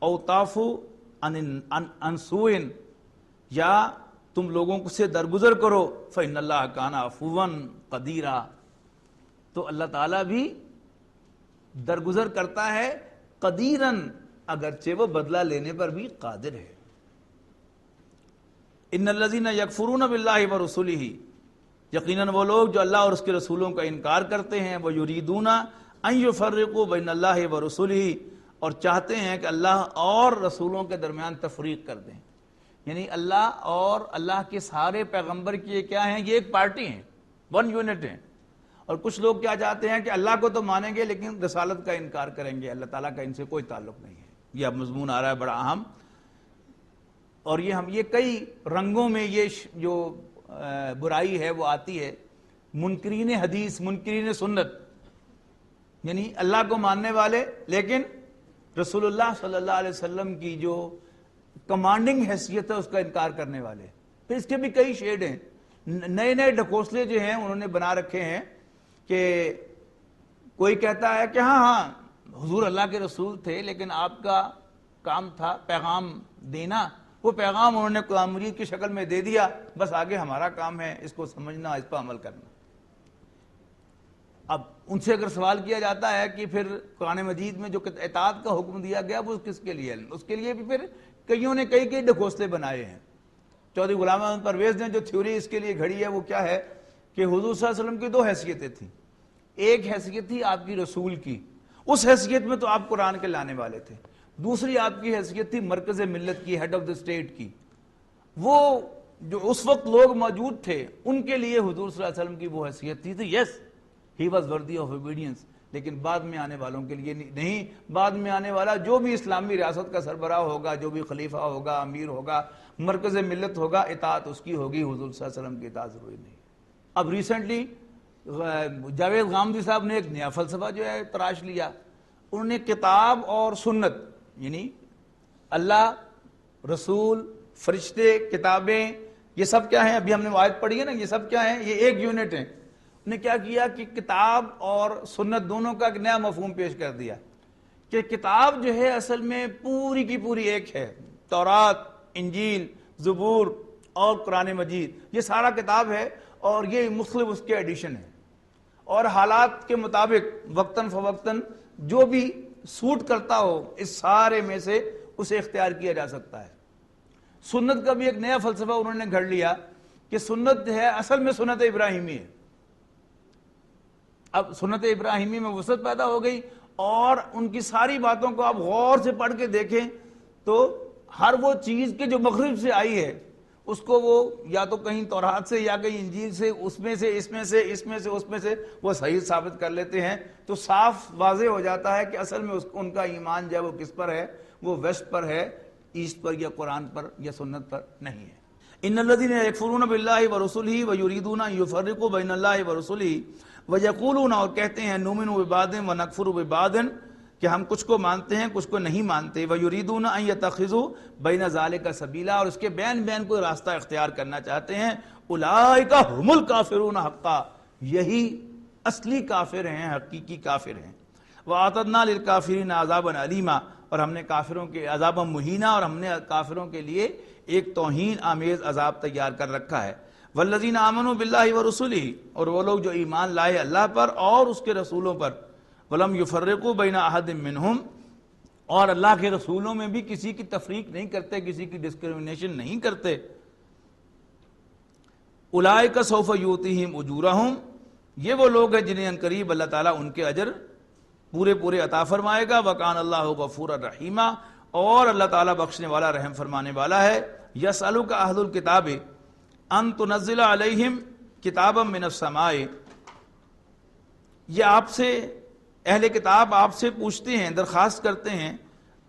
B: او تعفو عن سوء، یا تم لوگوں سے درگزر کرو، فإن اللہ کان عفوا قدیرا، تو اللہ تعالیٰ بھی درگزر کرتا ہے، قدیرن، اگرچہ وہ بدلہ لینے پر بھی قادر ہے۔ ان الذین یکفرون باللہ ورسلہ، یقیناً وہ لوگ جو اللہ اور اس کے رسولوں کا انکار کرتے ہیں، وہ یریدون ان یفرقوا بین اللہ ورسلہ، اور چاہتے ہیں کہ اللہ اور رسولوں کے درمیان تفریق کر دیں، یعنی اللہ اور اللہ کے سارے پیغمبر کی کیا ہیں، یہ ایک پارٹی ہیں، ون یونٹ ہیں۔ اور کچھ لوگ کیا چاہتے ہیں کہ اللہ کو تو مانیں گے لیکن رسالت کا انکار کریں گے، اللہ تعالیٰ کا ان سے کوئی تعلق نہیں ہے۔ یہ اب مضمون آ رہا ہے بڑا اہم، اور یہ کئی رنگوں میں یہ جو برائی ہے وہ آتی ہے۔ منکرین حدیث، منکرین سنت، یعنی اللہ کو ماننے والے لیکن رسول اللہ صلی اللہ علیہ وسلم کی جو کمانڈنگ حیثیت ہے اس کا انکار کرنے والے۔ پھر اس کے بھی کئی شیڈ ہیں، نئے نئے ڈھکوسلے جو ہیں انہوں نے بنا رکھے ہیں کہ کوئی کہتا ہے کہ ہاں حضور اللہ کے رسول تھے لیکن آپ کا کام تھا پیغام دینا، وہ پیغام انہوں نے قرآن مجید کی شکل میں دے دیا، بس آگے ہمارا کام ہے اس کو سمجھنا، اس پر عمل کرنا۔ اب ان سے اگر سوال کیا جاتا ہے کہ پھر قرآن مجید میں جو اطاعت کا حکم دیا گیا وہ کس کے لیے ہے، اس کے لیے بھی پھر کئیوں نے کئی ڈھکوسلے بنائے ہیں۔ چودھری غلام احمد پرویز نے جو تھیوری اس کے لیے گھڑی ہے وہ کیا ہے کہ حضور صلی اللہ علیہ وسلم کی دو حیثیتیں تھیں، ایک حیثیت تھی آپ کی رسول کی، اس حیثیت میں تو آپ قرآن کے لانے والے تھے، دوسری آپ کی حیثیت تھی مرکز ملت کی، ہیڈ آف دا اسٹیٹ کی۔ وہ جو اس وقت لوگ موجود تھے ان کے لیے حضور صلی اللہ علیہ وسلم کی وہ حیثیت تھی، yes he was worthy of obedience, لیکن بعد میں آنے والوں کے لیے نہیں۔ بعد میں آنے والا جو بھی اسلامی ریاست کا سربراہ ہوگا، جو بھی خلیفہ ہوگا، امیر ہوگا، مرکز ملت ہوگا، اطاعت اس کی ہوگی، حضور صلی اللہ علیہ وسلم کی اطاعت ضروری نہیں۔ اب ریسنٹلی جاوید غامدی صاحب نے ایک نیا فلسفہ جو ہے تراش لیا، انہوں نے کتاب اور سنت، یعنی اللہ، رسول، فرشتے، کتابیں، یہ سب کیا ہیں، ابھی ہم نے آیت پڑھی ہے نا، یہ سب کیا ہیں، یہ ایک یونٹ ہیں۔ انہوں نے کیا کیا کہ کتاب اور سنت دونوں کا ایک نیا مفہوم پیش کر دیا کہ کتاب جو ہے اصل میں پوری کی پوری ایک ہے، تورات، انجیل، زبور اور قرآن مجید، یہ سارا کتاب ہے، اور یہ مختلف اس کے ایڈیشن ہیں، اور حالات کے مطابق وقتاً فوقتاً جو بھی سوٹ کرتا ہو اس سارے میں سے اسے اختیار کیا جا سکتا ہے۔ سنت کا بھی ایک نیا فلسفہ انہوں نے گھڑ لیا کہ سنت ہے اصل میں سنت ابراہیمی ہے۔ اب سنت ابراہیمی میں وسعت پیدا ہو گئی، اور ان کی ساری باتوں کو آپ غور سے پڑھ کے دیکھیں تو ہر وہ چیز کے جو مغرب سے آئی ہے اس کو وہ یا تو کہیں تورات سے یا کہیں انجیل سے، اس میں سے اس میں سے اس میں سے اس میں سے وہ صحیح ثابت کر لیتے ہیں، تو صاف واضح ہو جاتا ہے کہ اصل میں ان کا ایمان جو ہے وہ کس پر ہے، وہ ویسٹ پر ہے، ایسٹ پر یا قرآن پر یا سنت پر نہیں ہے۔ ان الذین یکفرون باللہ ورسلہ ویریدون ان یفرقوا بین اللہ ورسلہ ویقولون، اور کہتے ہیں نؤمن ببعض ونکفر ببعض، کہ ہم کچھ کو مانتے ہیں کچھ کو نہیں مانتے، ویریدون ان یتخذوا بین ذلک سبیلا، اور اس کے بین بین کوئی راستہ اختیار کرنا چاہتے ہیں۔ اولئک هم الکافرون حقا، یہی اصلی کافر ہیں، حقیقی کافر ہیں۔ وَأَعْتَدْنَا لِلْكَافِرِينَ عَذَابًا عَلِيمًا، اور ہم نے کافروں کے عذاب مہینہ، اور ہم نے کافروں کے لیے ایک توہین آمیز عذاب تیار کر رکھا ہے۔ وَالَّذِينَ آمَنُوا بِاللَّهِ وَرُسُلِهِ، اور وہ لوگ جو ایمان لائے اللہ پر اور اس کے رسولوں پر، وَلَمْ يُفَرِّقُوا بَيْنَ أَحَدٍ مِّنْهُمْ، اور اللہ کے رسولوں میں بھی کسی کی تفریق نہیں کرتے، کسی کی ڈسکریمنیشن نہیں کرتے۔ أُولَئِكَ سَوْفَ يُؤْتِيهِمْ أُجُورَهُمْ، یہ وہ لوگ ہیں جنہیں عنقریب اللہ تعالیٰ ان کے اجر پورے عطا فرمائے گا۔ وَكَانَ اللَّهُ غَفُورًا رَحِيمًا، اور اللہ تعالیٰ بخشنے والا رحم فرمانے والا ہے۔ يَسْأَلُكَ أَهْلُ الْكِتَابِ أَن تُنَزِّلَ عَلَيْهِمْ كِتَابًا مِّنَ السَّمَاءِ، یہ آپ سے اہل کتاب آپ سے پوچھتے ہیں، درخواست کرتے ہیں،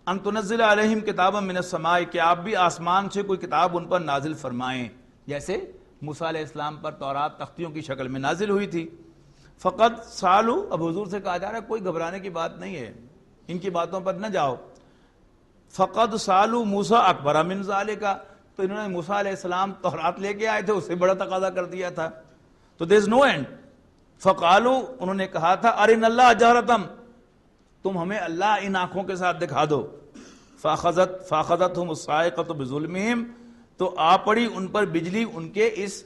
B: ان تنزل علیہم کتابا من السماء، کہ آپ بھی آسمان سے کوئی کتاب ان پر نازل فرمائیں، جیسے موسیٰ علیہ السلام پر تورات تختیوں کی شکل میں نازل ہوئی تھی۔ فقط سالو، اب حضور سے کہا جا رہا ہے کوئی گھبرانے کی بات نہیں ہے، ان کی باتوں پر نہ جاؤ. فقد سالو موسیٰ اکبر من ذالک، تو انہوں نے موسیٰ علیہ السلام تورات لے کے آئے تھے، اس سے بڑا تقاضا کر دیا تھا. تو there is no end. فقالو، انہوں نے کہا تھا ارنا اللہ جہرتم، تم ہمیں اللہ ان آنکھوں کے ساتھ دکھا دو. فاخذتهم الصاعقۃ بظلمہم، تو آ پڑی ان پر بجلی ان کے اس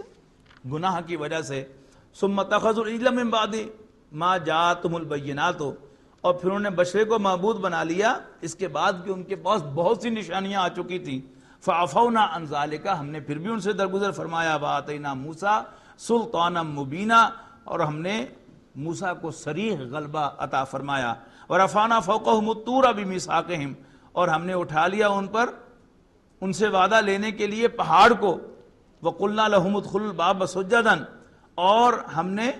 B: گناہ کی وجہ سے. ثم اتخذوا العجل من بعد ما جاءتهم البینات، اور پھر انہوں نے بچڑے کو معبود بنا لیا اس کے بعد کہ ان کے پاس بہت سی نشانیاں آ چکی تھیں. فعفونا عن ذلک، ہم نے پھر بھی ان سے درگزر فرمایا. وآتینا موسیٰ سلطانا مبینا، اور ہم نے موسیٰ کو صریح غلبہ عطا فرمایا. ورفعنا فوقہم الطور بمیثاقہم، اور ہم نے اٹھا لیا ان پر ان سے وعدہ لینے کے لیے پہاڑ کو. وقلنا لہم ادخلوا الباب سجدا، اور ہم نے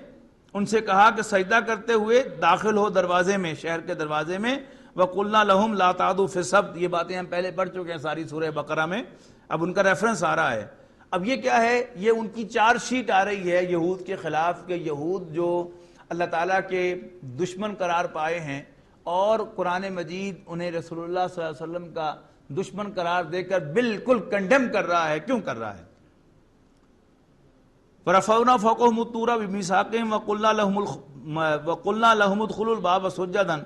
B: ان سے کہا کہ سجدہ کرتے ہوئے داخل ہو دروازے میں، شہر کے دروازے میں. وقلنا لہم لا تعدوا فی السبت، یہ باتیں ہم پہلے پڑھ چکے ہیں ساری سورہ بقرہ میں، اب ان کا ریفرنس آ رہا ہے. اب یہ کیا ہے؟ یہ ان کی چارج شیٹ آ رہی ہے یہود کے خلاف، کہ یہود جو اللہ تعالیٰ کے دشمن قرار پائے ہیں اور قرآن مجید انہیں رسول اللہ صلی اللہ علیہ وسلم کا دشمن قرار دے کر بالکل کنڈیم کر رہا ہے. کیوں کر رہا ہے؟ وَرَفَعْنَا فَوْقَهُمُ الطُّورَ بِمِيثَاقِهِمْ وَقُلْنَا لَهُمُ ادْخُلُوا الْبَابَ سُجَّدًا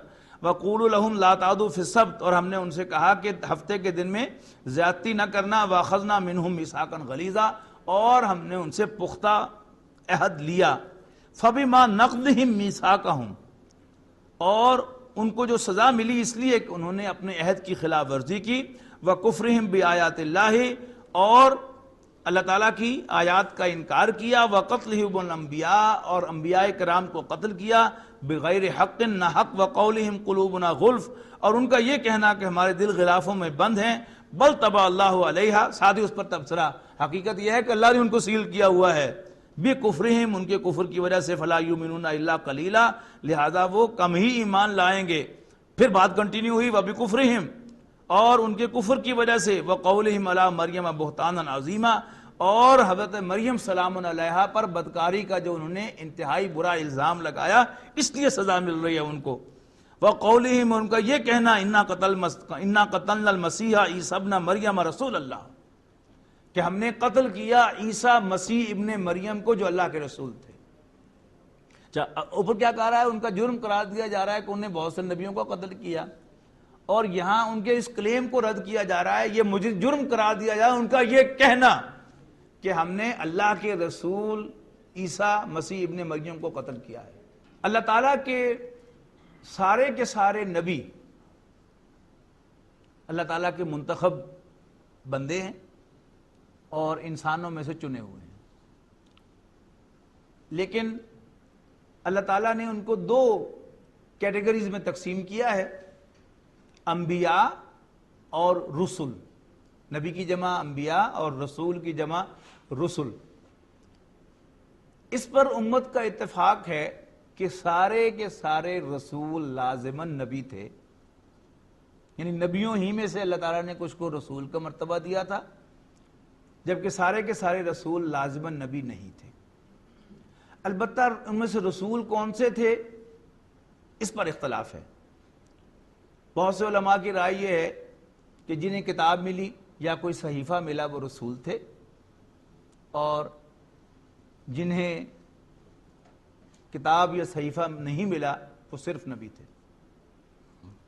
B: وَقُولُوا لَهُمْ لَا تَعْدُوا فِي السَّبْتِ، اور ہم نے ان سے کہا کہ ہفتے کے دن میں زیادتی نہ کرنا. وَأَخَذْنَا مِنْهُمْ مِيثَاقًا غَلِيظًا، اور ہم نے ان سے پختہ عہد لیا. فَبِمَا نَقْضِهِمْ مِيثَاقَهُمْ، اور ان کو جو سزا ملی اس لیے کہ انہوں نے اپنے عہد کی خلاف ورزی کی. وَكُفْرِهِمْ بِآيَاتِ اللَّهِ، اور اللہ تعالیٰ کی آیات کا انکار کیا. وَقَتْلِهِمُ الْأَنْبِيَاءَ، اور انبیاء کرام کو قتل کیا. بغیر حق، نہ حق. وَقَوْلِهِمْ قُلُوبُنَا غُلْفٌ، اور ان کا یہ کہنا کہ ہمارے دل غلافوں میں بند ہیں. بل طبع اللہ علیہا، ساتھ ہی اس پر تبصرہ، حقیقت یہ ہے کہ اللہ نے ان کو سیل کیا ہوا ہے. بِكُفْرِهِمْ، ان کے کفر کی وجہ سے. فَلَا يُؤْمِنُونَ إِلَّا قَلِيلًا، لہذا وہ کم ہی ایمان لائیں گے. پھر بات کنٹینیو ہوئی. وَبِكُفْرِهِمْ، اور ان کے کفر کی وجہ سے. وَقَوْلِهِمْ عَلَىٰ مَرْيَمَ بُهْتَانًا عَظِيمًا، اور حضرت مریم سلام علیہا پر بدکاری کا جو انہوں نے انتہائی برا الزام لگایا، اس لیے سزا مل رہی ہے ان کو. وَقَوْلِهِمْ، ان کا یہ کہنا اِنَّا قَتَلْنَا الْمَسِيحَ عِيسَىٰ ابْنَ مَرْيَمَ رسول اللہ، کہ ہم نے قتل کیا عیسیٰ مسیح ابن مریم کو جو اللہ کے رسول تھے. اوپر کیا کہا رہا ہے؟ ان کا جرم قرار دیا جا رہا ہے کہ انہوں نے بہت سے نبیوں کو قتل کیا، اور یہاں ان کے اس کلیم کو رد کیا جا رہا ہے. یہ مجھے جرم قرار دیا جا رہا ہے ان کا یہ کہنا کہ ہم نے اللہ کے رسول عیسیٰ مسیح ابن مریم کو قتل کیا ہے. اللہ تعالیٰ کے سارے نبی اللہ تعالیٰ کے منتخب بندے ہیں اور انسانوں میں سے چنے ہوئے ہیں، لیکن اللہ تعالیٰ نے ان کو دو کیٹیگریز میں تقسیم کیا ہے: انبیاء اور رسل. نبی کی جمع انبیاء اور رسول کی جمع رسل. اس پر امت کا اتفاق ہے کہ سارے کے سارے رسول لازماً نبی تھے، یعنی نبیوں ہی میں سے اللہ تعالیٰ نے کچھ کو رسول کا مرتبہ دیا تھا، جبکہ سارے کے سارے رسول لازماً نبی نہیں تھے. البتہ ان میں سے رسول کون سے تھے اس پر اختلاف ہے. بہت سے علماء کی رائے یہ ہے کہ جنہیں کتاب ملی یا کوئی صحیفہ ملا وہ رسول تھے، اور جنہیں کتاب یا صحیفہ نہیں ملا وہ صرف نبی تھے.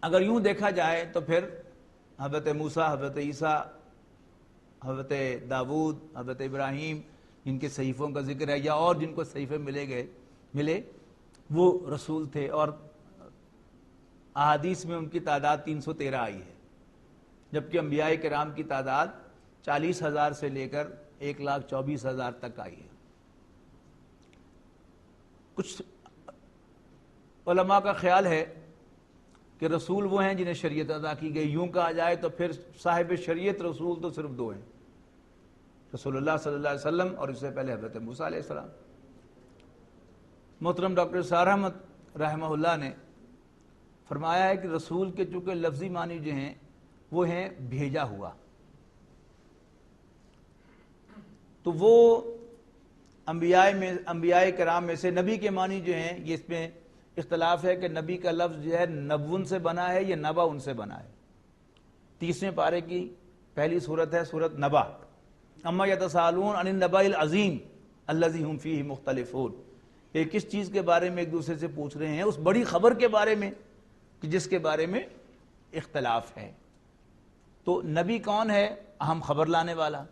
B: اگر یوں دیکھا جائے تو پھر حضرت موسیٰ، حضرت عیسیٰ، حضرت داود، حضرت ابراہیم، جن کے صحیفوں کا ذکر ہے، یا اور جن کو صحیفے ملے وہ رسول تھے. اور احادیث میں ان کی تعداد 313 آئی ہے، جبکہ انبیاء کرام کی تعداد 40,000 سے لے کر 1,24,000 تک آئی ہے. کچھ علماء کا خیال ہے کہ رسول وہ ہیں جنہیں شریعت عطا کی گئی. یوں کہا جائے تو پھر صاحب شریعت رسول تو صرف دو ہیں، رسول اللہ صلی اللہ علیہ وسلم اور اس سے پہلے حضرت موسیٰ علیہ السلام. محترم ڈاکٹر سار احمد رحمہ اللہ نے فرمایا ہے کہ رسول کے چونکہ لفظی معنی جو ہیں وہ ہیں بھیجا ہوا، تو وہ انبیاء کرام میں سے نبی کے معنی جو ہیں یہ اس میں اختلاف ہے کہ نبی کا لفظ جو ہے نبون سے بنا ہے یا نبا ان سے بنا ہے۔ 30ویں پارے کی پہلی صورت ہے سورت نبا، اما یتساءلون عن النبأ العظیم الذی ہم فیہ مختلفون، یہ کس چیز کے بارے میں ایک دوسرے سے پوچھ رہے ہیں؟ اس بڑی خبر کے بارے میں کہ جس کے بارے میں اختلاف ہے۔ تو نبی کون ہے؟ اہم خبر لانے والا۔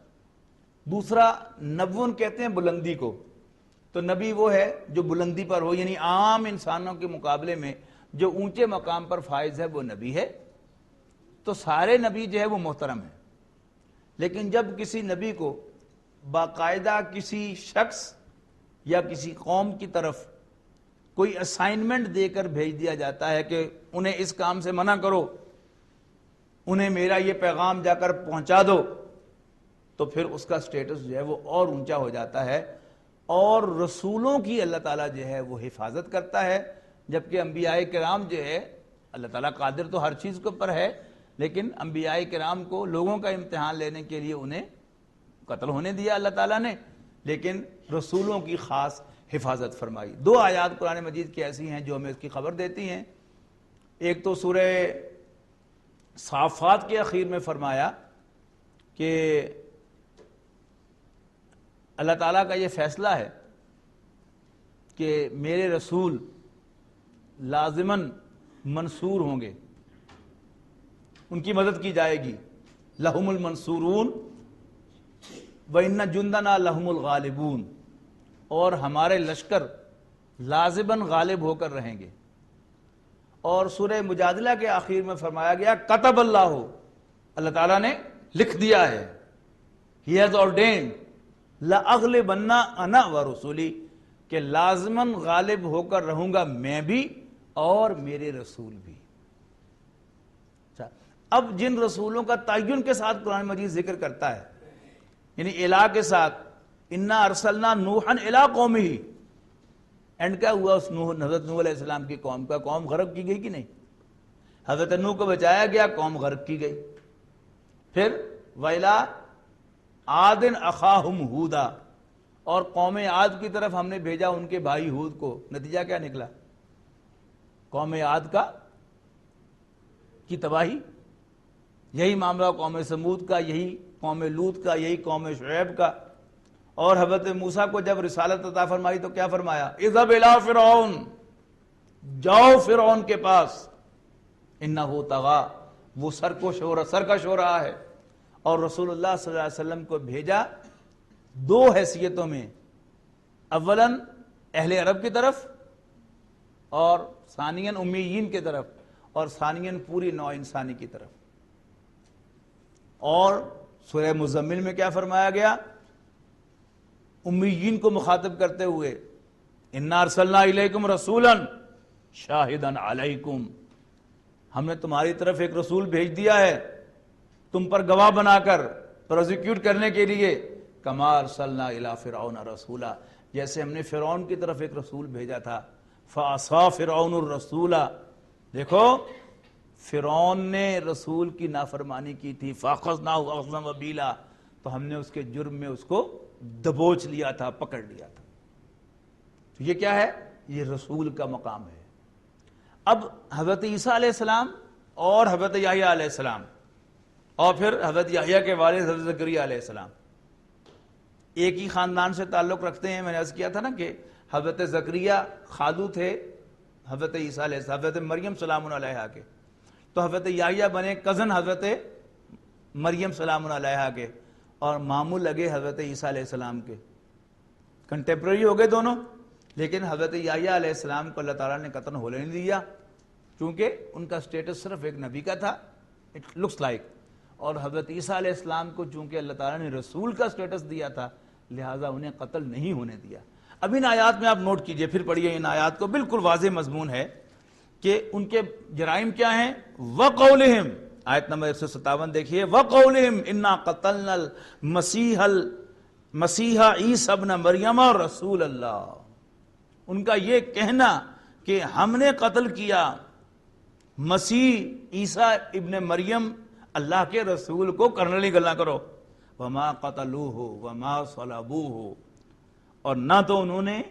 B: دوسرا نبون کہتے ہیں بلندی کو، تو نبی وہ ہے جو بلندی پر ہو، یعنی عام انسانوں کے مقابلے میں جو اونچے مقام پر فائز ہے وہ نبی ہے۔ تو سارے نبی جو ہے وہ محترم ہیں، لیکن جب کسی نبی کو باقاعدہ کسی شخص یا کسی قوم کی طرف کوئی اسائنمنٹ دے کر بھیج دیا جاتا ہے کہ انہیں اس کام سے منع کرو، انہیں میرا یہ پیغام جا کر پہنچا دو، تو پھر اس کا سٹیٹس جو ہے وہ اور اونچا ہو جاتا ہے، اور رسولوں کی اللہ تعالیٰ جو ہے وہ حفاظت کرتا ہے، جبکہ انبیاء کرام جو ہے اللہ تعالیٰ قادر تو ہر چیز کے اوپر ہے، لیکن انبیاء کرام کو لوگوں کا امتحان لینے کے لیے انہیں قتل ہونے دیا اللہ تعالیٰ نے، لیکن رسولوں کی خاص حفاظت فرمائی۔ 2 آیات قرآن مجید کی ایسی ہیں جو ہمیں اس کی خبر دیتی ہیں۔ ایک تو سورہ صافات کے اخیر میں فرمایا کہ اللہ تعالیٰ کا یہ فیصلہ ہے کہ میرے رسول لازماً منصور ہوں گے، ان کی مدد کی جائے گی، لہم المنصورون وَإِنَّ جُنْدَنَا لَهُمُ الْغَالِبُونَ، اور ہمارے لشکر لازماً غالب ہو کر رہیں گے۔ اور سورہ مجادلہ کے آخر میں فرمایا گیا کتب اللہ، اللہ تعالیٰ نے لکھ دیا ہے، He has ordained لَأَغْلِبَنَّ أَنَا وَرُسُلِي، کہ لازماً غالب ہو کر رہوں گا میں بھی اور میرے رسول بھی۔ اب جن رسولوں کا تعین کے ساتھ قرآن مجید ذکر کرتا ہے، یعنی الہ کے ساتھ، انا ارسلنا نوحا الی قومہ، اینڈ کیا ہوا اس حضرت نوح علیہ السلام کی قوم کا؟ قوم غرق کی گئی کہ نہیں؟ حضرت نوح کو بچایا گیا، قوم غرق کی گئی۔ پھر وَإِلَىٰ عَادٍ أَخَاهُمْ هُودًا، اور قوم عاد کی طرف ہم نے بھیجا ان کے بھائی ہود کو، نتیجہ کیا نکلا؟ قوم عاد کی تباہی۔ یہی معاملہ قوم سمود کا، یہی قوم لوط کا، یہی قوم شعیب کا۔ اور حضرت موسیٰ کو جب رسالت عطا فرمائی تو کیا فرمایا؟ اذهب الى فرعون، جاؤ فرعون کے پاس، انہ طغیٰ، وہ سرکش ہو رہا ہے۔ اور رسول اللہ صلی اللہ علیہ وسلم کو بھیجا 2 حیثیتوں میں، اولاً اہل عرب کی طرف، اور ثانیاً امیین کی طرف، اور ثانیاً پوری نوع انسانی کی طرف۔ اور سورہ مزمل میں کیا فرمایا گیا؟ امیین کو مخاطب کرتے ہوئے انا ارسلنا الیکم رسولا شاہدا علیکم، ہم نے تمہاری طرف ایک رسول بھیج دیا ہے تم پر گواہ بنا کر پروزیکیوٹ کرنے کے لیے، کما ارسلنا الی فرعون رسولا، جیسے ہم نے فرعون کی طرف ایک رسول بھیجا تھا۔ فعصا فرعون الرسول، دیکھو فرعون نے رسول کی نافرمانی کی تھی، فاخذناہ اخذا وبیلا، تو ہم نے اس کے جرم میں اس کو دبوچ لیا تھا، پکڑ لیا تھا۔ تو یہ کیا ہے؟ یہ رسول کا مقام ہے۔ اب حضرت عیسیٰ علیہ السلام اور حضرت یحییٰ علیہ السلام، اور پھر حضرت یحییٰ کے والد حضرت زکریا علیہ السلام ایک ہی خاندان سے تعلق رکھتے ہیں۔ میں نے عرض کیا تھا نا کہ حضرت زکریا خالو تھے حضرت عیسیٰ علیہ السلام، حضرت مریم سلام علیہا کے، تو حضرت یحییٰ بنے کزن حضرت مریم سلام علیہا کے، اور ماموں لگے حضرت عیسیٰ علیہ السلام کے، کنٹیمپرری ہو گئے دونوں۔ لیکن حضرت یحییٰ علیہ السلام کو اللہ تعالیٰ نے قتل ہونے نہیں دیا، کیونکہ ان کا سٹیٹس صرف ایک نبی کا تھا، اٹ لکس لائک، اور حضرت عیسیٰ علیہ السلام کو چونکہ اللہ تعالیٰ نے رسول کا سٹیٹس دیا تھا، لہٰذا انہیں قتل نہیں ہونے دیا۔ اب ان آیات میں آپ نوٹ کیجئے، پھر پڑھیے ان آیات کو، بالکل واضح مضمون ہے کہ ان کے جرائم کیا ہیں۔ وَقَوْلِهِمْ، آیت نمبر 157 دیکھیے، وَقَوْلِهِمْ إِنَّا قَتَلْنَا الْمَسِيحَ عِيسَى ابْنَ مَرْيَمَ رَسُولَ اللَّهِ، ان کا یہ کہنا کہ ہم نے قتل کیا مسیح عیسیٰ ابن مریم اللہ کے رسول کو، کرنلی گلا کرو، وَمَا قَتَلُوهُ وَمَا صَلَبُوهُ، اور نہ تو انہوں نے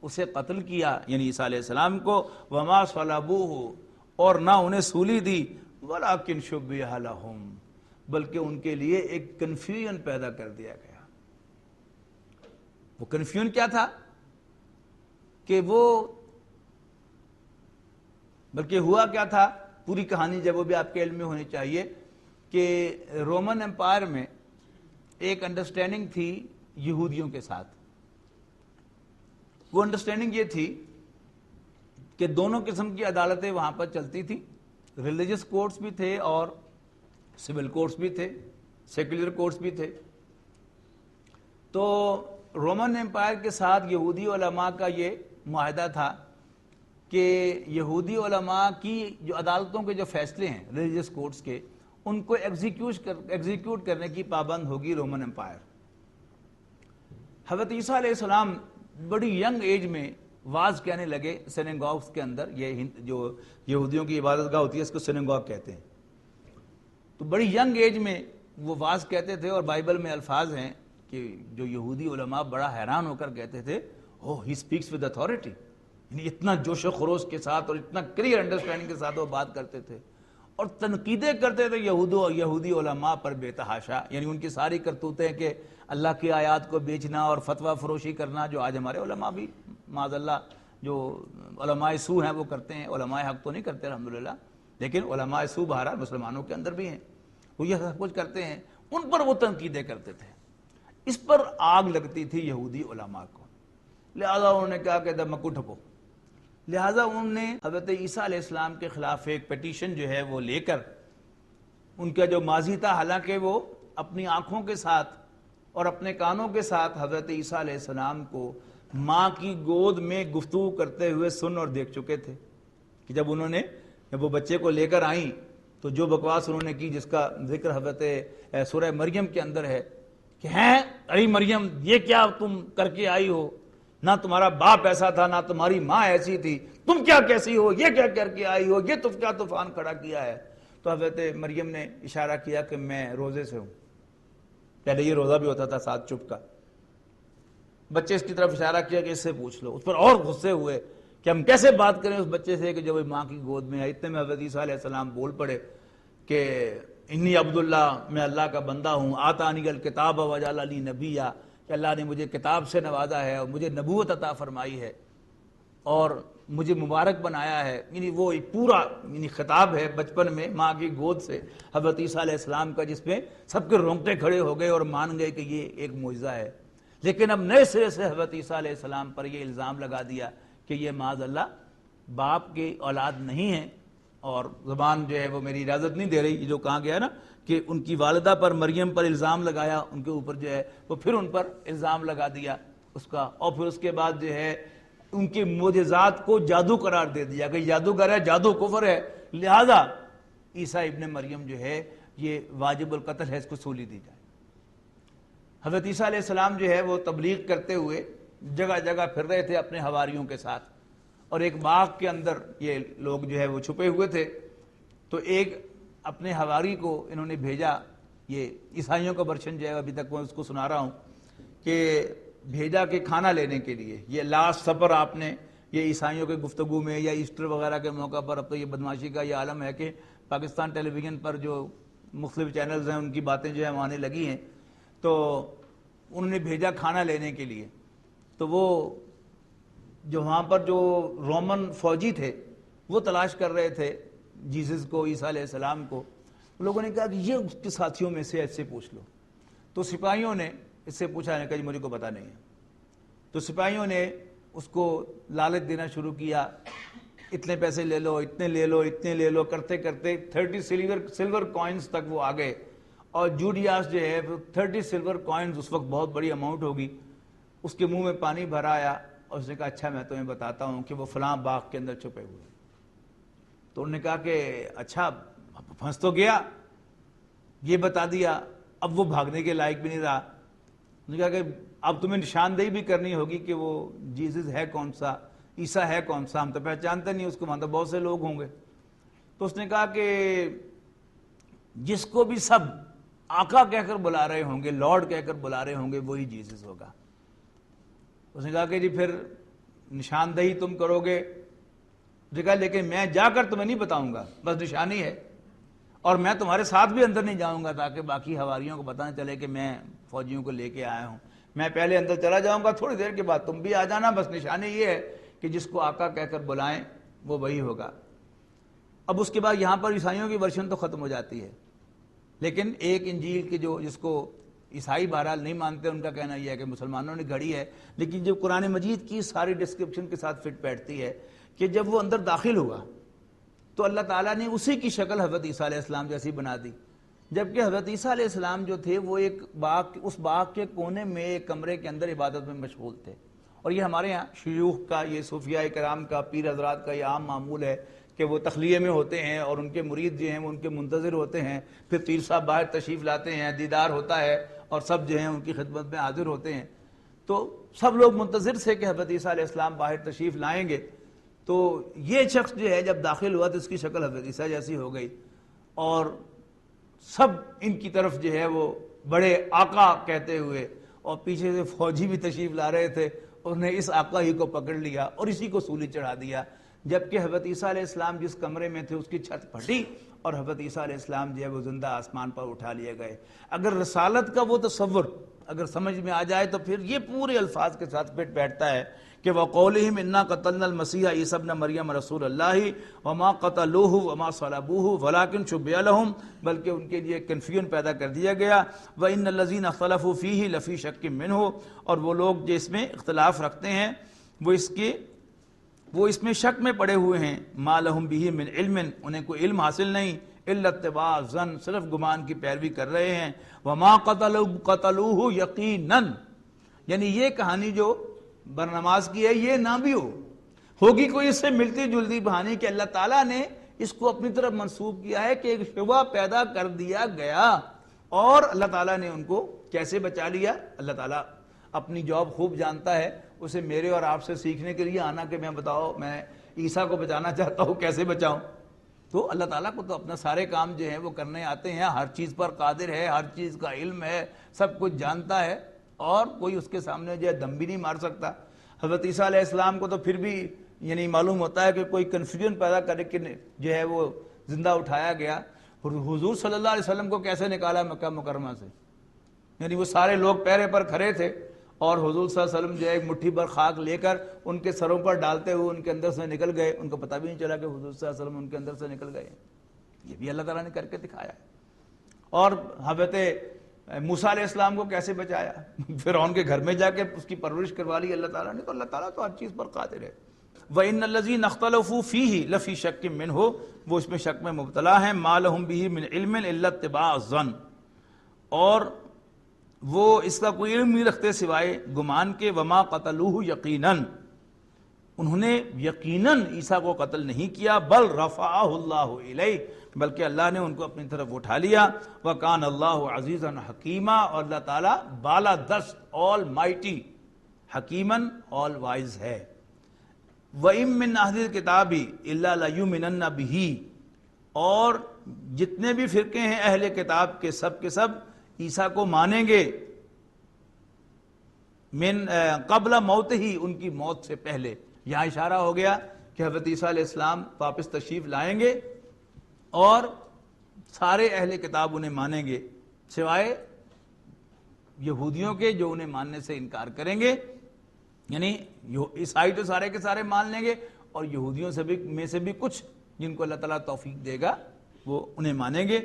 B: اسے قتل کیا یعنی عیسیٰ علیہ السلام کو، وما صلبوہ اور نہ انہیں سولی دی، ولکن شبہ لہم بلکہ ان کے لیے ایک کنفیوژن پیدا کر دیا گیا۔ وہ کنفیوژن کیا تھا کہ وہ بلکہ ہوا کیا تھا، پوری کہانی جب وہ بھی آپ کے علم میں ہونی چاہیے کہ رومن امپائر میں ایک انڈرسٹینڈنگ تھی یہودیوں کے ساتھ۔ وہ انڈرسٹینڈنگ یہ تھی کہ دونوں قسم کی عدالتیں وہاں پر چلتی تھی، ریلیجس کورٹس بھی تھے اور سول کورٹس بھی تھے، سیکولر کورٹس بھی تھے۔ تو رومن امپائر کے ساتھ یہودی علماء کا یہ معاہدہ تھا کہ یہودی علماء کی جو عدالتوں کے جو فیصلے ہیں ریلیجس کورٹس کے، ان کو ایگزیکیوٹ کرنے کی پابند ہوگی رومن امپائر۔ حضرت عیسیٰ علیہ السلام بڑی ینگ ایج میں واز کہنے لگے سینگاگس کے اندر، یہ جو یہودیوں کی عبادت گاہ ہوتی ہے اس کو سینگاگ کہتے ہیں۔ تو بڑی ینگ ایج میں وہ واز کہتے تھے، اور بائبل میں الفاظ ہیں کہ جو یہودی علماء بڑا حیران ہو کر کہتے تھے، اوہ ہی اسپیکس ود اتھارٹی، یعنی اتنا جوش و خروش کے ساتھ اور اتنا کلیئر انڈرسٹینڈنگ کے ساتھ وہ بات کرتے تھے، اور تنقیدیں کرتے تھے یہودی علماء پر بے تحاشا، یعنی ان کی ساری کرتوتیں کہ اللہ کی آیات کو بیچنا اور فتویٰ فروشی کرنا، جو آج ہمارے علماء بھی معاذ اللہ جو علماء سو ہیں وہ کرتے ہیں، علماء حق تو نہیں کرتے الحمدللہ، لیکن علماء سو بہرحال مسلمانوں کے اندر بھی ہیں، وہ یہ سب کچھ کرتے ہیں، ان پر وہ تنقیدیں کرتے تھے۔ اس پر آگ لگتی تھی یہودی علماء کو، لہذا انہوں نے کہا کہ دمکو ٹھپو، لہذا انہوں نے حضرت عیسیٰ علیہ السلام کے خلاف ایک پیٹیشن جو ہے وہ لے کر، ان کا جو ماضی تھا، حالانکہ وہ اپنی آنکھوں کے ساتھ اور اپنے کانوں کے ساتھ حضرت عیسیٰ علیہ السلام کو ماں کی گود میں گفتگو کرتے ہوئے سن اور دیکھ چکے تھے، کہ جب وہ بچے کو لے کر آئیں تو جو بکواس انہوں نے کی، جس کا ذکر حضرت سورہ مریم کے اندر ہے کہ ہیں ارے مریم یہ کیا تم کر کے آئی ہو، نہ تمہارا باپ ایسا تھا نہ تمہاری ماں ایسی تھی، تم کیا کیسی ہو، یہ کیا کر کے آئی ہو، یہ تو کیا طوفان کھڑا کیا ہے۔ تو حضرت مریم نے اشارہ کیا کہ میں روزے سے ہوں، پہلے یہ روزہ بھی ہوتا تھا ساتھ چپ کا۔ بچے اس کی طرف اشارہ کیا کہ اس سے پوچھ لو، اس پر اور غصے ہوئے کہ ہم کیسے بات کریں اس بچے سے کہ جو ماں کی گود میں ہے۔ اتنے میں حضرت عیسیٰ علیہ السلام بول پڑے کہ انی عبداللہ، میں اللہ کا بندہ ہوں، آتانی الکتاب وجعلنی نبیّا، کہ اللہ نے مجھے کتاب سے نوازا ہے اور مجھے نبوت عطا فرمائی ہے اور مجھے مبارک بنایا ہے۔ یعنی وہ ایک پورا خطاب ہے بچپن میں ماں کی گود سے حضرت عیسیٰ علیہ السلام کا، جس میں سب کے رونگٹے کھڑے ہو گئے اور مان گئے کہ یہ ایک معجزہ ہے۔ لیکن اب نئے سرے سے حضرت عیسیٰ علیہ السلام پر یہ الزام لگا دیا کہ یہ معاذ اللہ باپ کی اولاد نہیں ہے، اور زبان جو ہے وہ میری اجازت نہیں دے رہی، یہ جو کہا گیا نا کہ ان کی والدہ پر مریم پر الزام لگایا، ان کے اوپر جو ہے وہ پھر ان پر الزام لگا دیا اس کا، اور پھر اس کے بعد جو ہے ان کے معجزات کو جادو قرار دے دیا کہ جادوگر ہے، جادو کفر ہے، لہذا عیسیٰ ابن مریم جو ہے یہ واجب القتل ہے، اس کو سولی دی جائے۔ حضرت عیسیٰ علیہ السلام جو ہے وہ تبلیغ کرتے ہوئے جگہ جگہ پھر رہے تھے اپنے حواریوں کے ساتھ، اور ایک باغ کے اندر یہ لوگ جو ہے وہ چھپے ہوئے تھے۔ تو ایک اپنے حواری کو انہوں نے بھیجا، یہ عیسائیوں کا ورشن جو ہے ابھی تک میں اس کو سنا رہا ہوں، کہ بھیجا کہ کھانا لینے کے لیے، یہ لاسٹ سپر آپ نے یہ عیسائیوں کے گفتگو میں یا ایسٹر وغیرہ کے موقع پر، اب تو یہ بدماشی کا یہ عالم ہے کہ پاکستان ٹیلی ویژن پر جو مختلف چینلز ہیں ان کی باتیں جو ہیں آنے لگی ہیں، تو انہوں نے بھیجا کھانا لینے کے لیے۔ تو وہ جو وہاں پر جو رومن فوجی تھے وہ تلاش کر رہے تھے جیسس کو، عیسیٰ علیہ السلام کو، لوگوں نے کہا کہ یہ اس کے ساتھیوں میں سے ایسے پوچھ لو۔ تو سپاہیوں نے اس سے پوچھا، نے کہا جی مجھے کو پتہ نہیں ہے۔ تو سپاہیوں نے اس کو لالچ دینا شروع کیا، اتنے پیسے لے لو، اتنے لے لو، اتنے لے لو، کرتے کرتے 30 سلور کوائنز تک وہ آ گئے، اور جوڈیاس جو ہے 30 سلور کوائنز اس وقت بہت بڑی اماؤنٹ ہوگی، اس کے منہ میں پانی بھر آیا، اور اس نے کہا اچھا میں تمہیں بتاتا ہوں کہ وہ فلاں باغ کے اندر چھپے ہوئے۔ تو انہوں نے کہا کہ اچھا پھنس تو گیا، یہ بتا دیا، اب وہ بھاگنے کے لائق بھی نہیں رہا۔ انہوں نے کہا کہ اب تمہیں نشاندہی بھی کرنی ہوگی کہ وہ جیسس ہے کون سا، عیسیٰ ہے کون سا، ہم تو پہچانتے نہیں اس کو، وہاں تو بہت سے لوگ ہوں گے۔ تو اس نے کہا کہ جس کو بھی سب آقا کہہ کر بلا رہے ہوں گے، لارڈ کہہ کر بلا رہے ہوں گے، وہی جیسس ہوگا۔ اس نے کہا کہ جی پھر نشاندہی تم کرو گے، کہا لیکن میں جا کر تمہیں نہیں بتاؤں گا، بس نشانی ہے، اور میں تمہارے ساتھ بھی اندر نہیں جاؤں گا تاکہ باقی حواریوں کو پتہ نہ چلے کہ میں فوجیوں کو لے کے آیا ہوں، میں پہلے اندر چلا جاؤں گا، تھوڑی دیر کے بعد تم بھی آ جانا، بس نشانی یہ ہے کہ جس کو آقا کہہ کر بلائیں وہ وہی ہوگا۔ اب اس کے بعد یہاں پر عیسائیوں کی ورشن تو ختم ہو جاتی ہے، لیکن ایک انجیل کی جس کو عیسائی بہرحال نہیں مانتے، ان کا کہنا یہ ہے کہ مسلمانوں نے گھڑی ہے، لیکن جو قرآن مجید کی ساری ڈسکرپشن کے ساتھ فٹ بیٹھتی ہے کہ جب وہ اندر داخل ہوا تو اللہ تعالیٰ نے اسی کی شکل حضرت عیسیٰ علیہ السلام جیسی بنا دی، جبکہ حضرت عیسیٰ علیہ السلام جو تھے وہ ایک اس باغ کے کونے میں ایک کمرے کے اندر عبادت میں مشغول تھے، اور یہ ہمارے ہاں شیوخ کا، یہ صوفیاء کرام کا، پیر حضرات کا یہ عام معمول ہے کہ وہ تخلیے میں ہوتے ہیں اور ان کے مرید جو ہیں وہ ان کے منتظر ہوتے ہیں، پھر پیر صاحب باہر تشریف لاتے ہیں، دیدار ہوتا ہے اور سب جو ہیں ان کی خدمت میں حاضر ہوتے ہیں، تو سب لوگ منتظر سے کہ حضرت عیسیٰ علیہ السلام باہر تشریف لائیں گے، تو یہ شخص جو ہے جب داخل ہوا تو اس کی شکل حضرت عیسیٰ جیسی ہو گئی، اور سب ان کی طرف جو ہے وہ بڑے آقا کہتے ہوئے، اور پیچھے سے فوجی بھی تشریف لا رہے تھے، انہوں نے اس آقا ہی کو پکڑ لیا اور اسی کو سولی چڑھا دیا، جبکہ حضرت عیسیٰ علیہ السلام جس کمرے میں تھے اس کی چھت پھٹی اور حضرت عیسیٰ علیہ السلام جو ہے وہ زندہ آسمان پر اٹھا لیے گئے۔ اگر رسالت کا وہ تصور اگر سمجھ میں آ جائے تو پھر یہ پورے الفاظ کے ساتھ فٹ بیٹھتا ہے کہ وَقَوْلِهِمْ إِنَّا قَتَلْنَا الْمَسِيحَ عِيسَى ابْنَ مَرْيَمَ رَسُولَ اللَّهِ وَمَا قَتَلُوهُ وَمَا صَلَبُوهُ وَلَكِنْ شُبِّهَ لَهُمْ، بلکہ ان کے لیے کنفیوژن پیدا کر دیا گیا، وَإِنَّ الَّذِينَ اخْتَلَفُوا فِيهِ لَفِي شَكٍّ مِّنْهُ، اور وہ لوگ جو اس میں اختلاف رکھتے ہیں وہ اس میں شک میں پڑے ہوئے ہیں، مَا لَهُمْ بِهِ مِنْ عِلْمٍ، انہیں کوئی علم حاصل نہیں، إِلَّا اتِّبَاعَ الظَّنِّ، صرف گمان کی پیروی کر رہے ہیں، وَمَا قَتَلُوهُ يَقِينًا، یعنی یہ کہانی جو برنماز کی ہے یہ نہ بھی ہوگی کوئی اس سے ملتی جلتی کہانی کہ اللہ تعالیٰ نے اس کو اپنی طرف منسوب کیا ہے کہ ایک شبہ پیدا کر دیا گیا، اور اللہ تعالیٰ نے ان کو کیسے بچا لیا۔ اللہ تعالیٰ اپنی جاب خوب جانتا ہے، اسے میرے اور آپ سے سیکھنے کے لیے آنا کہ میں بتاؤ میں عیسیٰ کو بچانا چاہتا ہوں کیسے بچاؤں، تو اللہ تعالیٰ کو تو اپنا سارے کام جو ہیں وہ کرنے آتے ہیں، ہر چیز پر قادر ہے، ہر چیز کا علم ہے، سب کچھ جانتا ہے، اور کوئی اس کے سامنے جو ہے دم بھی نہیں مار سکتا۔ حضرت عیسیٰ علیہ السلام کو تو پھر بھی یعنی معلوم ہوتا ہے کہ کوئی کنفیوژن پیدا کر کے جو ہے وہ زندہ اٹھایا گیا، حضور صلی اللہ علیہ وسلم کو کیسے نکالا مکہ مکرمہ سے، یعنی وہ سارے لوگ پہرے پر کھڑے تھے اور حضور صلی اللہ علیہ وسلم جو ہے ایک مٹھی پر خاک لے کر ان کے سروں پر ڈالتے ہوئے ان کے اندر سے نکل گئے، ان کو پتہ بھی نہیں چلا کہ حضور صلی اللہ علیہ وسلم ان کے اندر سے نکل گئے، یہ بھی اللہ تعالیٰ نے کر کے دکھایا۔ اور حضرت موسیٰ علیہ السلام کو کیسے بچایا، فرعون کے گھر میں جا کے اس کی پرورش کروا لی اللہ تعالیٰ نے، تو اللہ تعالیٰ تو ہر چیز پر قادر ہے۔ وَإِنَّ الَّذِينَ اخْتَلَفُوا فِيهِ لَفِي شَكٍّ مِّنْهُ، وہ اس میں شک میں مبتلا ہیں، مَا لَهُمْ بِهِ مِنْ عِلْمٍ إِلَّا اتِّبَاعَ الظَّنِّ، اور وہ اس کا کوئی علم نہیں رکھتے سوائے گمان کے، وَمَا قَتَلُوهُ يَقِينًا، انہوں نے یقیناً عیسیٰ کو قتل نہیں کیا، بل رفعہ اللہ الیہ، بلکہ اللہ نے ان کو اپنی طرف اٹھا لیا، وَكَانَ اللَّهُ عَزِيزًا حَكِيمًا، اور اللہ تعالیٰ بالا دست، آل مائٹی، حکیماً آل وائز ہے۔ وَإِن مِّنْ أَهْلِ الْكِتَابِ إِلَّا لَيُؤْمِنَنَّ بِهِ، اور جتنے بھی فرقے ہیں اہل کتاب کے سب عیسیٰ کو مانیں گے، من قبل موت ہی، ان کی موت سے پہلے، یہاں اشارہ ہو گیا کہ حضرت عیسیٰ علیہ السلام واپس تشریف لائیں گے اور سارے اہل کتاب انہیں مانیں گے سوائے یہودیوں کے جو انہیں ماننے سے انکار کریں گے، یعنی عیسائی تو سارے کے سارے مان لیں گے، اور یہودیوں سے بھی کچھ جن کو اللہ تعالیٰ توفیق دے گا وہ انہیں مانیں گے۔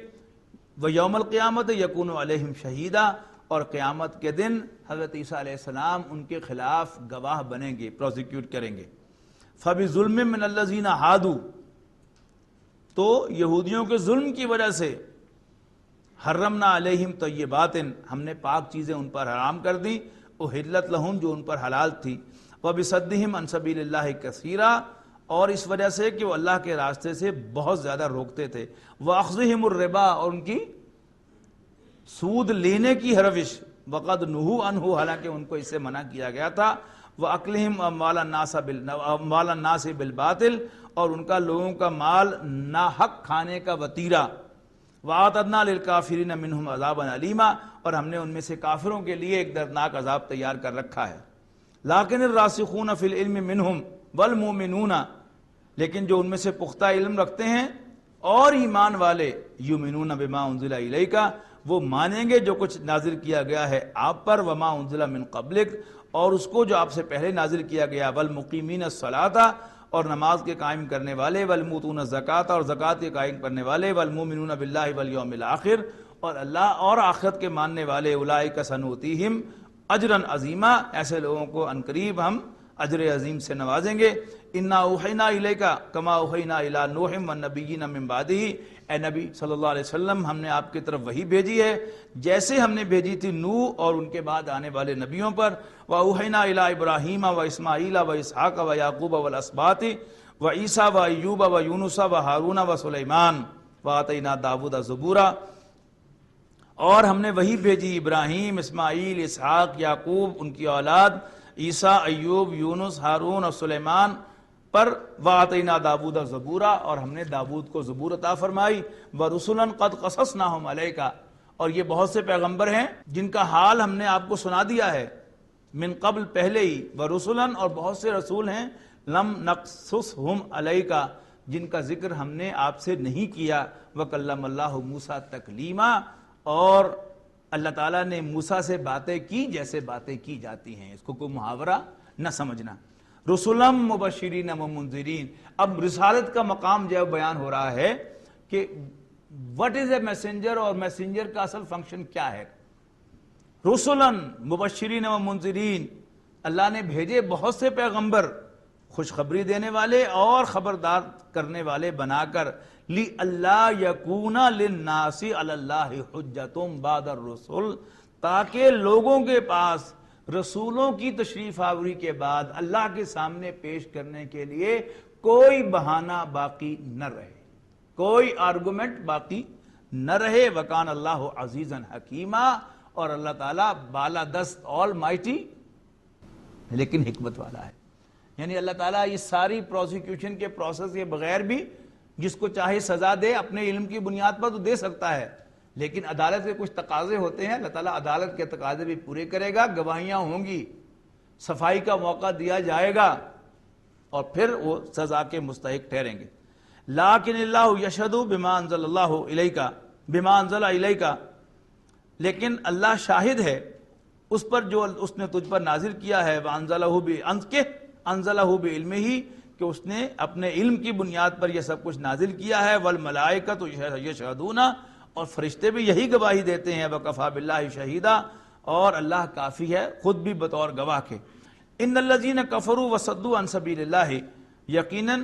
B: وَيَوْمَ الْقِيَامَةِ يَكُونُ عَلَيْهِمْ شَهِيدًا، اور قیامت کے دن حضرت عیسیٰ علیہ السلام ان کے خلاف گواہ بنیں گے، پروزیکیوٹ کریں گے۔ فَبِظُلْمٍ مِّنَ الَّذِينَ هَادُوا، تو یہودیوں کے ظلم کی وجہ سے، حرمنا علیہم طیبات، ہم نے پاک چیزیں ان پر حرام کر دی، احلت لہم، جو ان پر حلال تھی، وبصدہم عن سبیل اللہ کثیرا، اور اس وجہ سے کہ وہ اللہ کے راستے سے بہت زیادہ روکتے تھے، واخذہم الربا، اور ان کی سود لینے کی روش، وقد نہوا عنہ، حالانکہ ان کو اس سے منع کیا گیا تھا، واکلہم اموال الناس بالباطل، اور ان کا لوگوں کا مال ناحق کھانے کا وتیرہ، وَأَعْتَدْنَا لِلْكَافِرِينَ مِنْهُمْ عَذَابًا أَلِيمًا، اور ہم نے ان میں سے کافروں کے لیے ایک دردناک عذاب تیار کر رکھا ہے۔ لیکن الراسخون فی العلم منہم والمؤمنون، لیکن جو ان میں سے پختہ علم رکھتے ہیں اور ایمان والے، یؤمنون بما انزل الیک، وہ مانیں گے جو کچھ نازل کیا گیا ہے آپ پر، وما انزل من قبلک، اور اس کو جو آپ سے پہلے نازل کیا گیا، والمقیمین الصلاۃ، اور نماز کے قائم کرنے والے، والموتون الزکاۃ، اور زکوٰۃ کے قائم کرنے والے، والمؤمنون باللہ والیوم الآخر، اور اللہ اور آخرت کے ماننے والے، اولئک سنؤتیہم اجرا عظیما، ایسے لوگوں کو عنقریب ہم اجر عظیم سے نوازیں گے۔ انا اوحینا الیک کما اوحینا الی نوح والنبیین من بعدہ، اے نبی صلی اللہ علیہ وسلم، ہم نے آپ کی طرف وحی بھیجی ہے جیسے ہم نے بھیجی تھی نوح اور ان کے بعد آنے والے نبیوں پر، واوحینا الی ابراہیم واسماعیل واسحاق ویعقوب والاسباط وعیسیٰ وایوب ویونس وہارون وسلیمان وآتینا داود زبورا، اور ہم نے وحی بھیجی ابراہیم، اسماعیل، اسحاق، یعقوب، ان کی اولاد، عیسیٰ، ایوب، یونس، ہارون اور سلیمان پر، وآتینا داود زبورا، اور ہم نے داود کو زبور عطا فرمائی، ورسلا قد قصصناہم علیک، اور یہ بہت سے پیغمبر ہیں جن کا حال ہم نے آپ کو سنا دیا ہے، من قبل پہلے ہی، ورسلا، اور بہت سے رسول ہیں، لم نقصصہم علیک، جن کا ذکر ہم نے آپ سے نہیں کیا، وکلم اللہ موسیٰ تکلیما، اور اللہ تعالیٰ نے موسیٰ سے باتیں کی جیسے باتیں کی جاتی ہیں، اس کو کوئی محاورہ نہ سمجھنا۔ رسولم مبشرین و منذرین، اب رسالت کا مقام جو بیان ہو رہا ہے کہ what is a messenger، اور میسنجر کا اصل فنکشن کیا ہے۔ رسولن مبشرین و منذرین، اللہ نے بھیجے بہت سے پیغمبر خوشخبری دینے والے اور خبردار کرنے والے بنا کر، لِأَلَّا يَكُونَ لِلنَّاسِ عَلَى اللَّهِ حُجَّةٌ بَعْدَ الرُّسُلِ، تاکہ لوگوں کے پاس رسولوں کی تشریف آوری کے بعد اللہ کے سامنے پیش کرنے کے لیے کوئی بہانہ باقی نہ رہے، کوئی آرگومنٹ باقی نہ رہے۔ وَكَانَ اللَّهُ عَزِيزًا حَكِيمًا، اور اللہ تعالیٰ بالا دست آل مائٹی لیکن حکمت والا ہے، یعنی اللہ تعالیٰ یہ ساری پروسیکیوشن کے پروسیس کے بغیر بھی جس کو چاہے سزا دے اپنے علم کی بنیاد پر تو دے سکتا ہے، لیکن عدالت کے کچھ تقاضے ہوتے ہیں، اللہ تعالیٰ عدالت کے تقاضے بھی پورے کرے گا، گواہیاں ہوں گی، صفائی کا موقع دیا جائے گا، اور پھر وہ سزا کے مستحق ٹھہریں گے۔ لیکن اللہ یشہد بما انزل اللہ الیک بما انزل الیک، لیکن اللہ شاہد ہے اس پر جو اس نے تجھ پر نازل کیا ہے، انزلہ بعلمہ، کہ اس نے اپنے علم کی بنیاد پر یہ سب کچھ نازل کیا ہے، والملائکۃ یشہدون، اور فرشتے بھی یہی گواہی دیتے ہیں، وکفیٰ باللہ شہیدا، اور اللہ کافی ہے خود بھی بطور گواہ کے۔ ان الذین کفروا وصدوا عن سبیل اللہ، یقیناً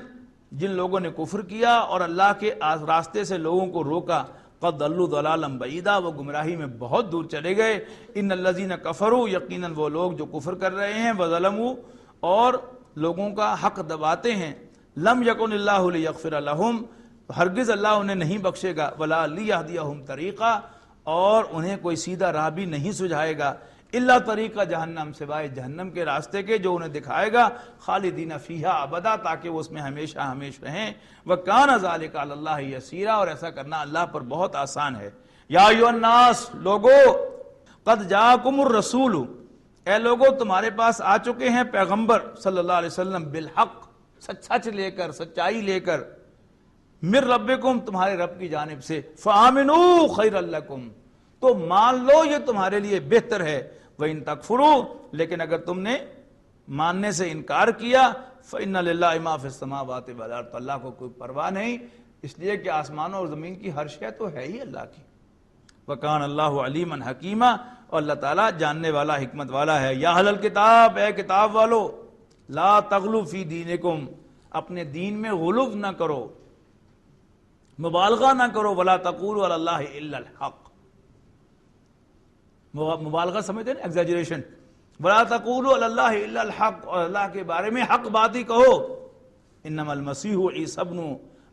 B: جن لوگوں نے کفر کیا اور اللہ کے راستے سے لوگوں کو روکا، قد ضلوا ضلالا بعیدا، وہ گمراہی میں بہت دور چلے گئے۔ ان الذین کفروا، یقیناً وہ لوگ جو کفر کر رہے ہیں، وظلموا، اور لوگوں کا حق دباتے ہیں، لم یکن اللہ لیغفر لہم، ہرگز اللہ انہیں نہیں بخشے گا، ولا لیہدیہم طریقا، اور انہیں کوئی سیدھا راہ بھی نہیں سجھائے گا، الا طریقہ جہنم، سوائے جہنم کے راستے کے جو انہیں دکھائے گا، خالدین فیہا ابدا، تاکہ وہ اس میں ہمیشہ ہمیش رہیں، وکان ذلک علی اللہ یسیرا، اور ایسا کرنا اللہ پر بہت آسان ہے۔ یا ایھا الناس، لوگو، قد جاءکم الرسول، اے لوگو تمہارے پاس آ چکے ہیں پیغمبر صلی اللہ علیہ وسلم، بالحق، سچ لے کر، سچائی لے کر، من ربکم، تمہارے رب کی جانب سے، فآمنوا خیرا لکم، تو مان لو یہ تمہارے لیے بہتر ہے، وَإِن تَكْفُرُوا، لیکن اگر تم نے ماننے سے انکار کیا، فَإِنَّ لِلَّهِ مَا فِي السَّمَاوَاتِ وَالْأَرْضِ، تو اللہ کو کوئی پرواہ نہیں، اس لیے کہ آسمانوں اور زمین کی ہر شے تو ہے ہی اللہ کی۔ وَكَانَ اللَّهُ عَلِيمًا حَكِيمًا، اور اللہ تعالیٰ جاننے والا، حکمت والا ہے۔ یا اہل الکتاب، اے کتاب والو، لا تغلو فی دینکم، اپنے دین میں غلو نہ کرو، مبالغہ نہ کرو، ولا تقولوا علی اللہ الا الحق، مبالغہ سمجھتے ہیں، ایگزیجریشن، ولا تقولوا علی اللہ الا الحق، اور اللہ کے بارے میں حق بات ہی کہو، انما المسیح عیسی ابن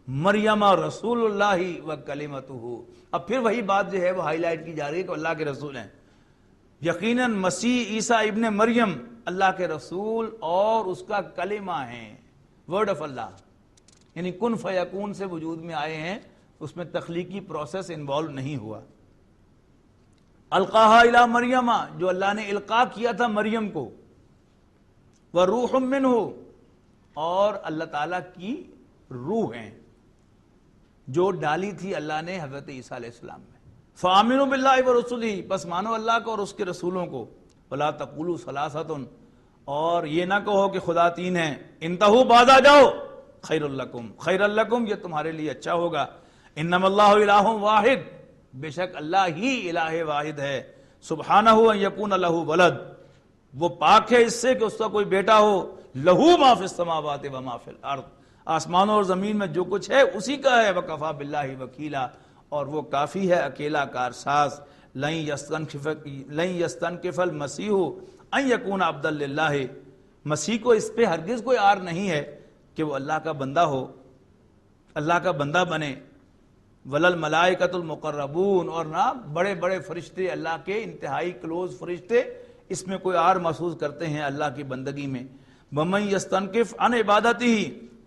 B: مریم رسول اللہ وکلمتہ، اب پھر وہی بات جو ہے وہ ہائی لائٹ کی جا رہی ہے کہ اللہ کے رسول ہیں، یقیناً مسیح عیسیٰ ابن مریم اللہ کے رسول اور اس کا کلمہ ہیں، ورڈ آف اللہ، یعنی کن فیکون سے وجود میں آئے ہیں، اس میں تخلیقی پروسیس انوالو نہیں ہوا۔ القاہا الی مریم، جو اللہ نے القاء کیا تھا مریم کو، وروح منہ، اور اللہ تعالیٰ کی روح ہیں جو ڈالی تھی اللہ نے حضرت عیسیٰ علیہ السلام میں. فآمنوا باللہ ورسلہ، بس مانو اللہ کو اور اس کے رسولوں کو. ولا تقولوا ثلاثۃ، اور یہ نہ کہو کہ خدا تین ہیں. انتہوا، باز آ جاؤ. خیر لکم، خیر لکم، یہ تمہارے لیے اچھا ہوگا. انما اللہ الہ واحد، بے شک اللہ ہی الہ واحد ہے. سبحانہ ان یکون لہ ولد، وہ پاک ہے اس سے کہ اس کا کوئی بیٹا ہو. لہو ما فی السماوات و ما فی الارض، آسمانوں اور زمین میں جو کچھ ہے اسی کا ہے. وکفیٰ باللہ وکیلا، اور وہ کافی ہے اکیلا کارساز. لن یستنکف المسیح ان یکون عبدا للہ، مسیح کو اس پہ ہرگز کوئی عار نہیں ہے کہ وہ اللہ کا بندہ ہو، اللہ کا بندہ بنے. ولل ملائکۃ المقربون، اور نہ بڑے بڑے فرشتے اللہ کے انتہائی کلوز فرشتے اس میں کوئی عار محسوس کرتے ہیں اللہ کی بندگی میں. ومن یستنکف عن عبادتہ،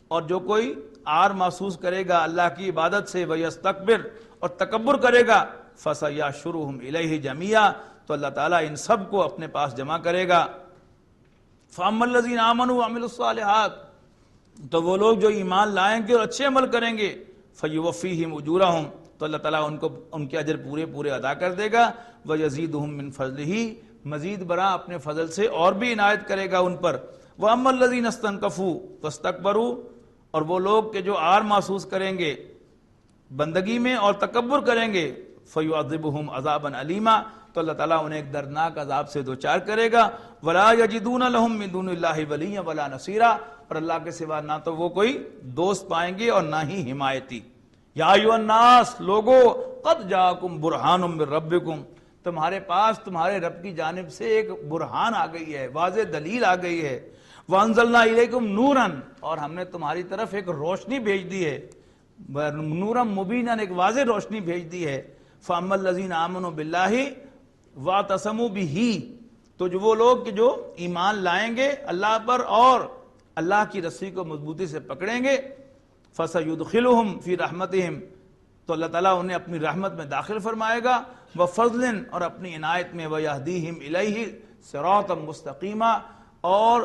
B: اور جو کوئی عار محسوس کرے گا اللہ کی عبادت سے، ویستکبر، اور تکبر کرے گا، فسیحشرہم الیہ جمیعا، تو اللہ تعالیٰ ان سب کو اپنے پاس جمع کرے گا. فاما الذین آمنوا وعملوا الصالحات، تو وہ لوگ جو ایمان لائیں گے اور اچھے عمل کریں گے، فیوفیہم اجورہم، تو اللہ تعالیٰ ان کے اجر پورے پورے ادا کر دے گا. ویزیدہم من فضلہ، مزید برآں اپنے فضل سے اور بھی عنایت کرے گا ان پر. واما الذین استنکفوا واستکبروا، اور وہ لوگ کہ جو عار محسوس کریں گے بندگی میں اور تکبر کریں گے، فیعذبہم عذابا علیما، تو اللہ تعالیٰ انہیں ایک دردناک عذاب سے دوچار کرے گا. ولا یجدون لہم من دون اللہ ولیا ولا نصیرا، اور اللہ کے سوا نہ تو وہ کوئی دوست پائیں گے اور نہ ہی حمایتی. یا ایھا الناس، لوگو، قد جاءکم برہان من ربکم، تمہارے پاس تمہارے رب کی جانب سے ایک برہان آ گئی ہے، واضح دلیل آ گئی ہے. وانزلنا الیکم نورا، اور ہم نے تمہاری طرف ایک روشنی بھیج دی ہے. نورا مبینا، ایک واضح روشنی بھیج دی ہے. فاما الذین آمنوا باللہ واعتصموا بہ، تو جو وہ لوگ کہ جو ایمان لائیں گے اللہ پر اور اللہ کی رسی کو مضبوطی سے پکڑیں گے، فسیدخلہم فی رحمتہم، تو اللہ تعالیٰ انہیں اپنی رحمت میں داخل فرمائے گا. وفضل، اور اپنی عنایت میں. ویہدیہم الیہ صراطا مستقیما، اور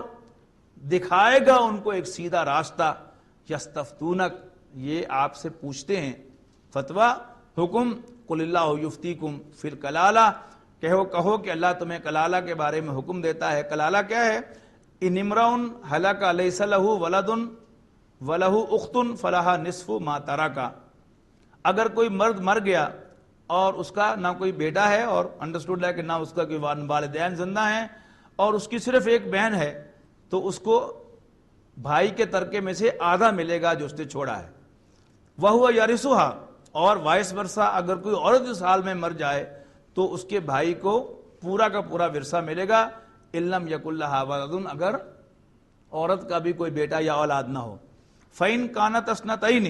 B: دکھائے گا ان کو ایک سیدھا راستہ. یستفتونک، یہ آپ سے پوچھتے ہیں. فتویٰ، حکم. قل اللہ یفتیکم فی الکلالہ، کہو کہ اللہ تمہیں کلالہ کے بارے میں حکم دیتا ہے. کلالہ کیا ہے؟ ان امرؤ ہلک لیس لہ ولد ولہ اخت فلہا نصف ما ترک، اگر کوئی مرد مر گیا اور اس کا نہ کوئی بیٹا ہے، اور انڈرسٹوڈ ہے کہ نہ اس کا کوئی والدین زندہ ہیں، اور اس کی صرف ایک بہن ہے، تو اس کو بھائی کے ترکے میں سے آدھا ملے گا جو اس نے چھوڑا ہے. وَهُوَ يَرِثُهَا، اور وائس ورثہ، اگر کوئی عورت اس حال میں مر جائے تو اس کے بھائی کو پورا کا پورا ورثہ ملے گا. إِن لَمْ يَكُن لَهَا وَلَدٌ، اگر عورت کا بھی کوئی بیٹا یا اولاد نہ ہو. فَإِن كَانَتْ اثْنَتَيْنِ،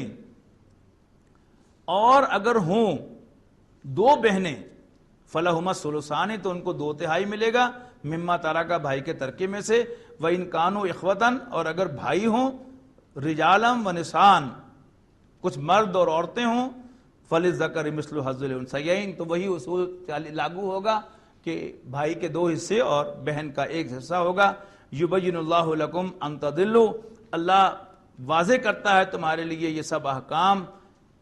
B: اور اگر ہوں دو بہنیں، فَلَهُمَا الثُّلُثَانِ، تو ان کو 2/3 ملے گا، مما ترک، بھائی کے ترکے میں سے. وَإِن كَانُوا إِخْوَةً، اور اگر بھائی ہوں، رجالا ونسان، کچھ مرد اور عورتیں ہوں، فَلِلذَّكَرِ مِثْلُ حَظِّ الْأُنثَيَيْنِ، تو وہی اصول لاگو ہوگا کہ بھائی کے 2 حصے اور بہن کا 1 حصہ ہوگا. یبین اللہ لکم ان تضلوا، اللہ واضح کرتا ہے تمہارے لیے یہ سب احکام،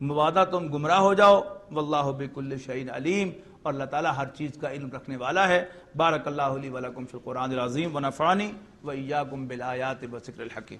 B: مبادا تم گمراہ ہو جاؤ. واللہ بکل شیء علیم، اور اللہ تعالیٰ ہر چیز کا علم رکھنے والا ہے. بارک اللہ لی ولکم فی القرآن العظیم ونفعنی وإیاکم بالآیات والذکر الحکیم.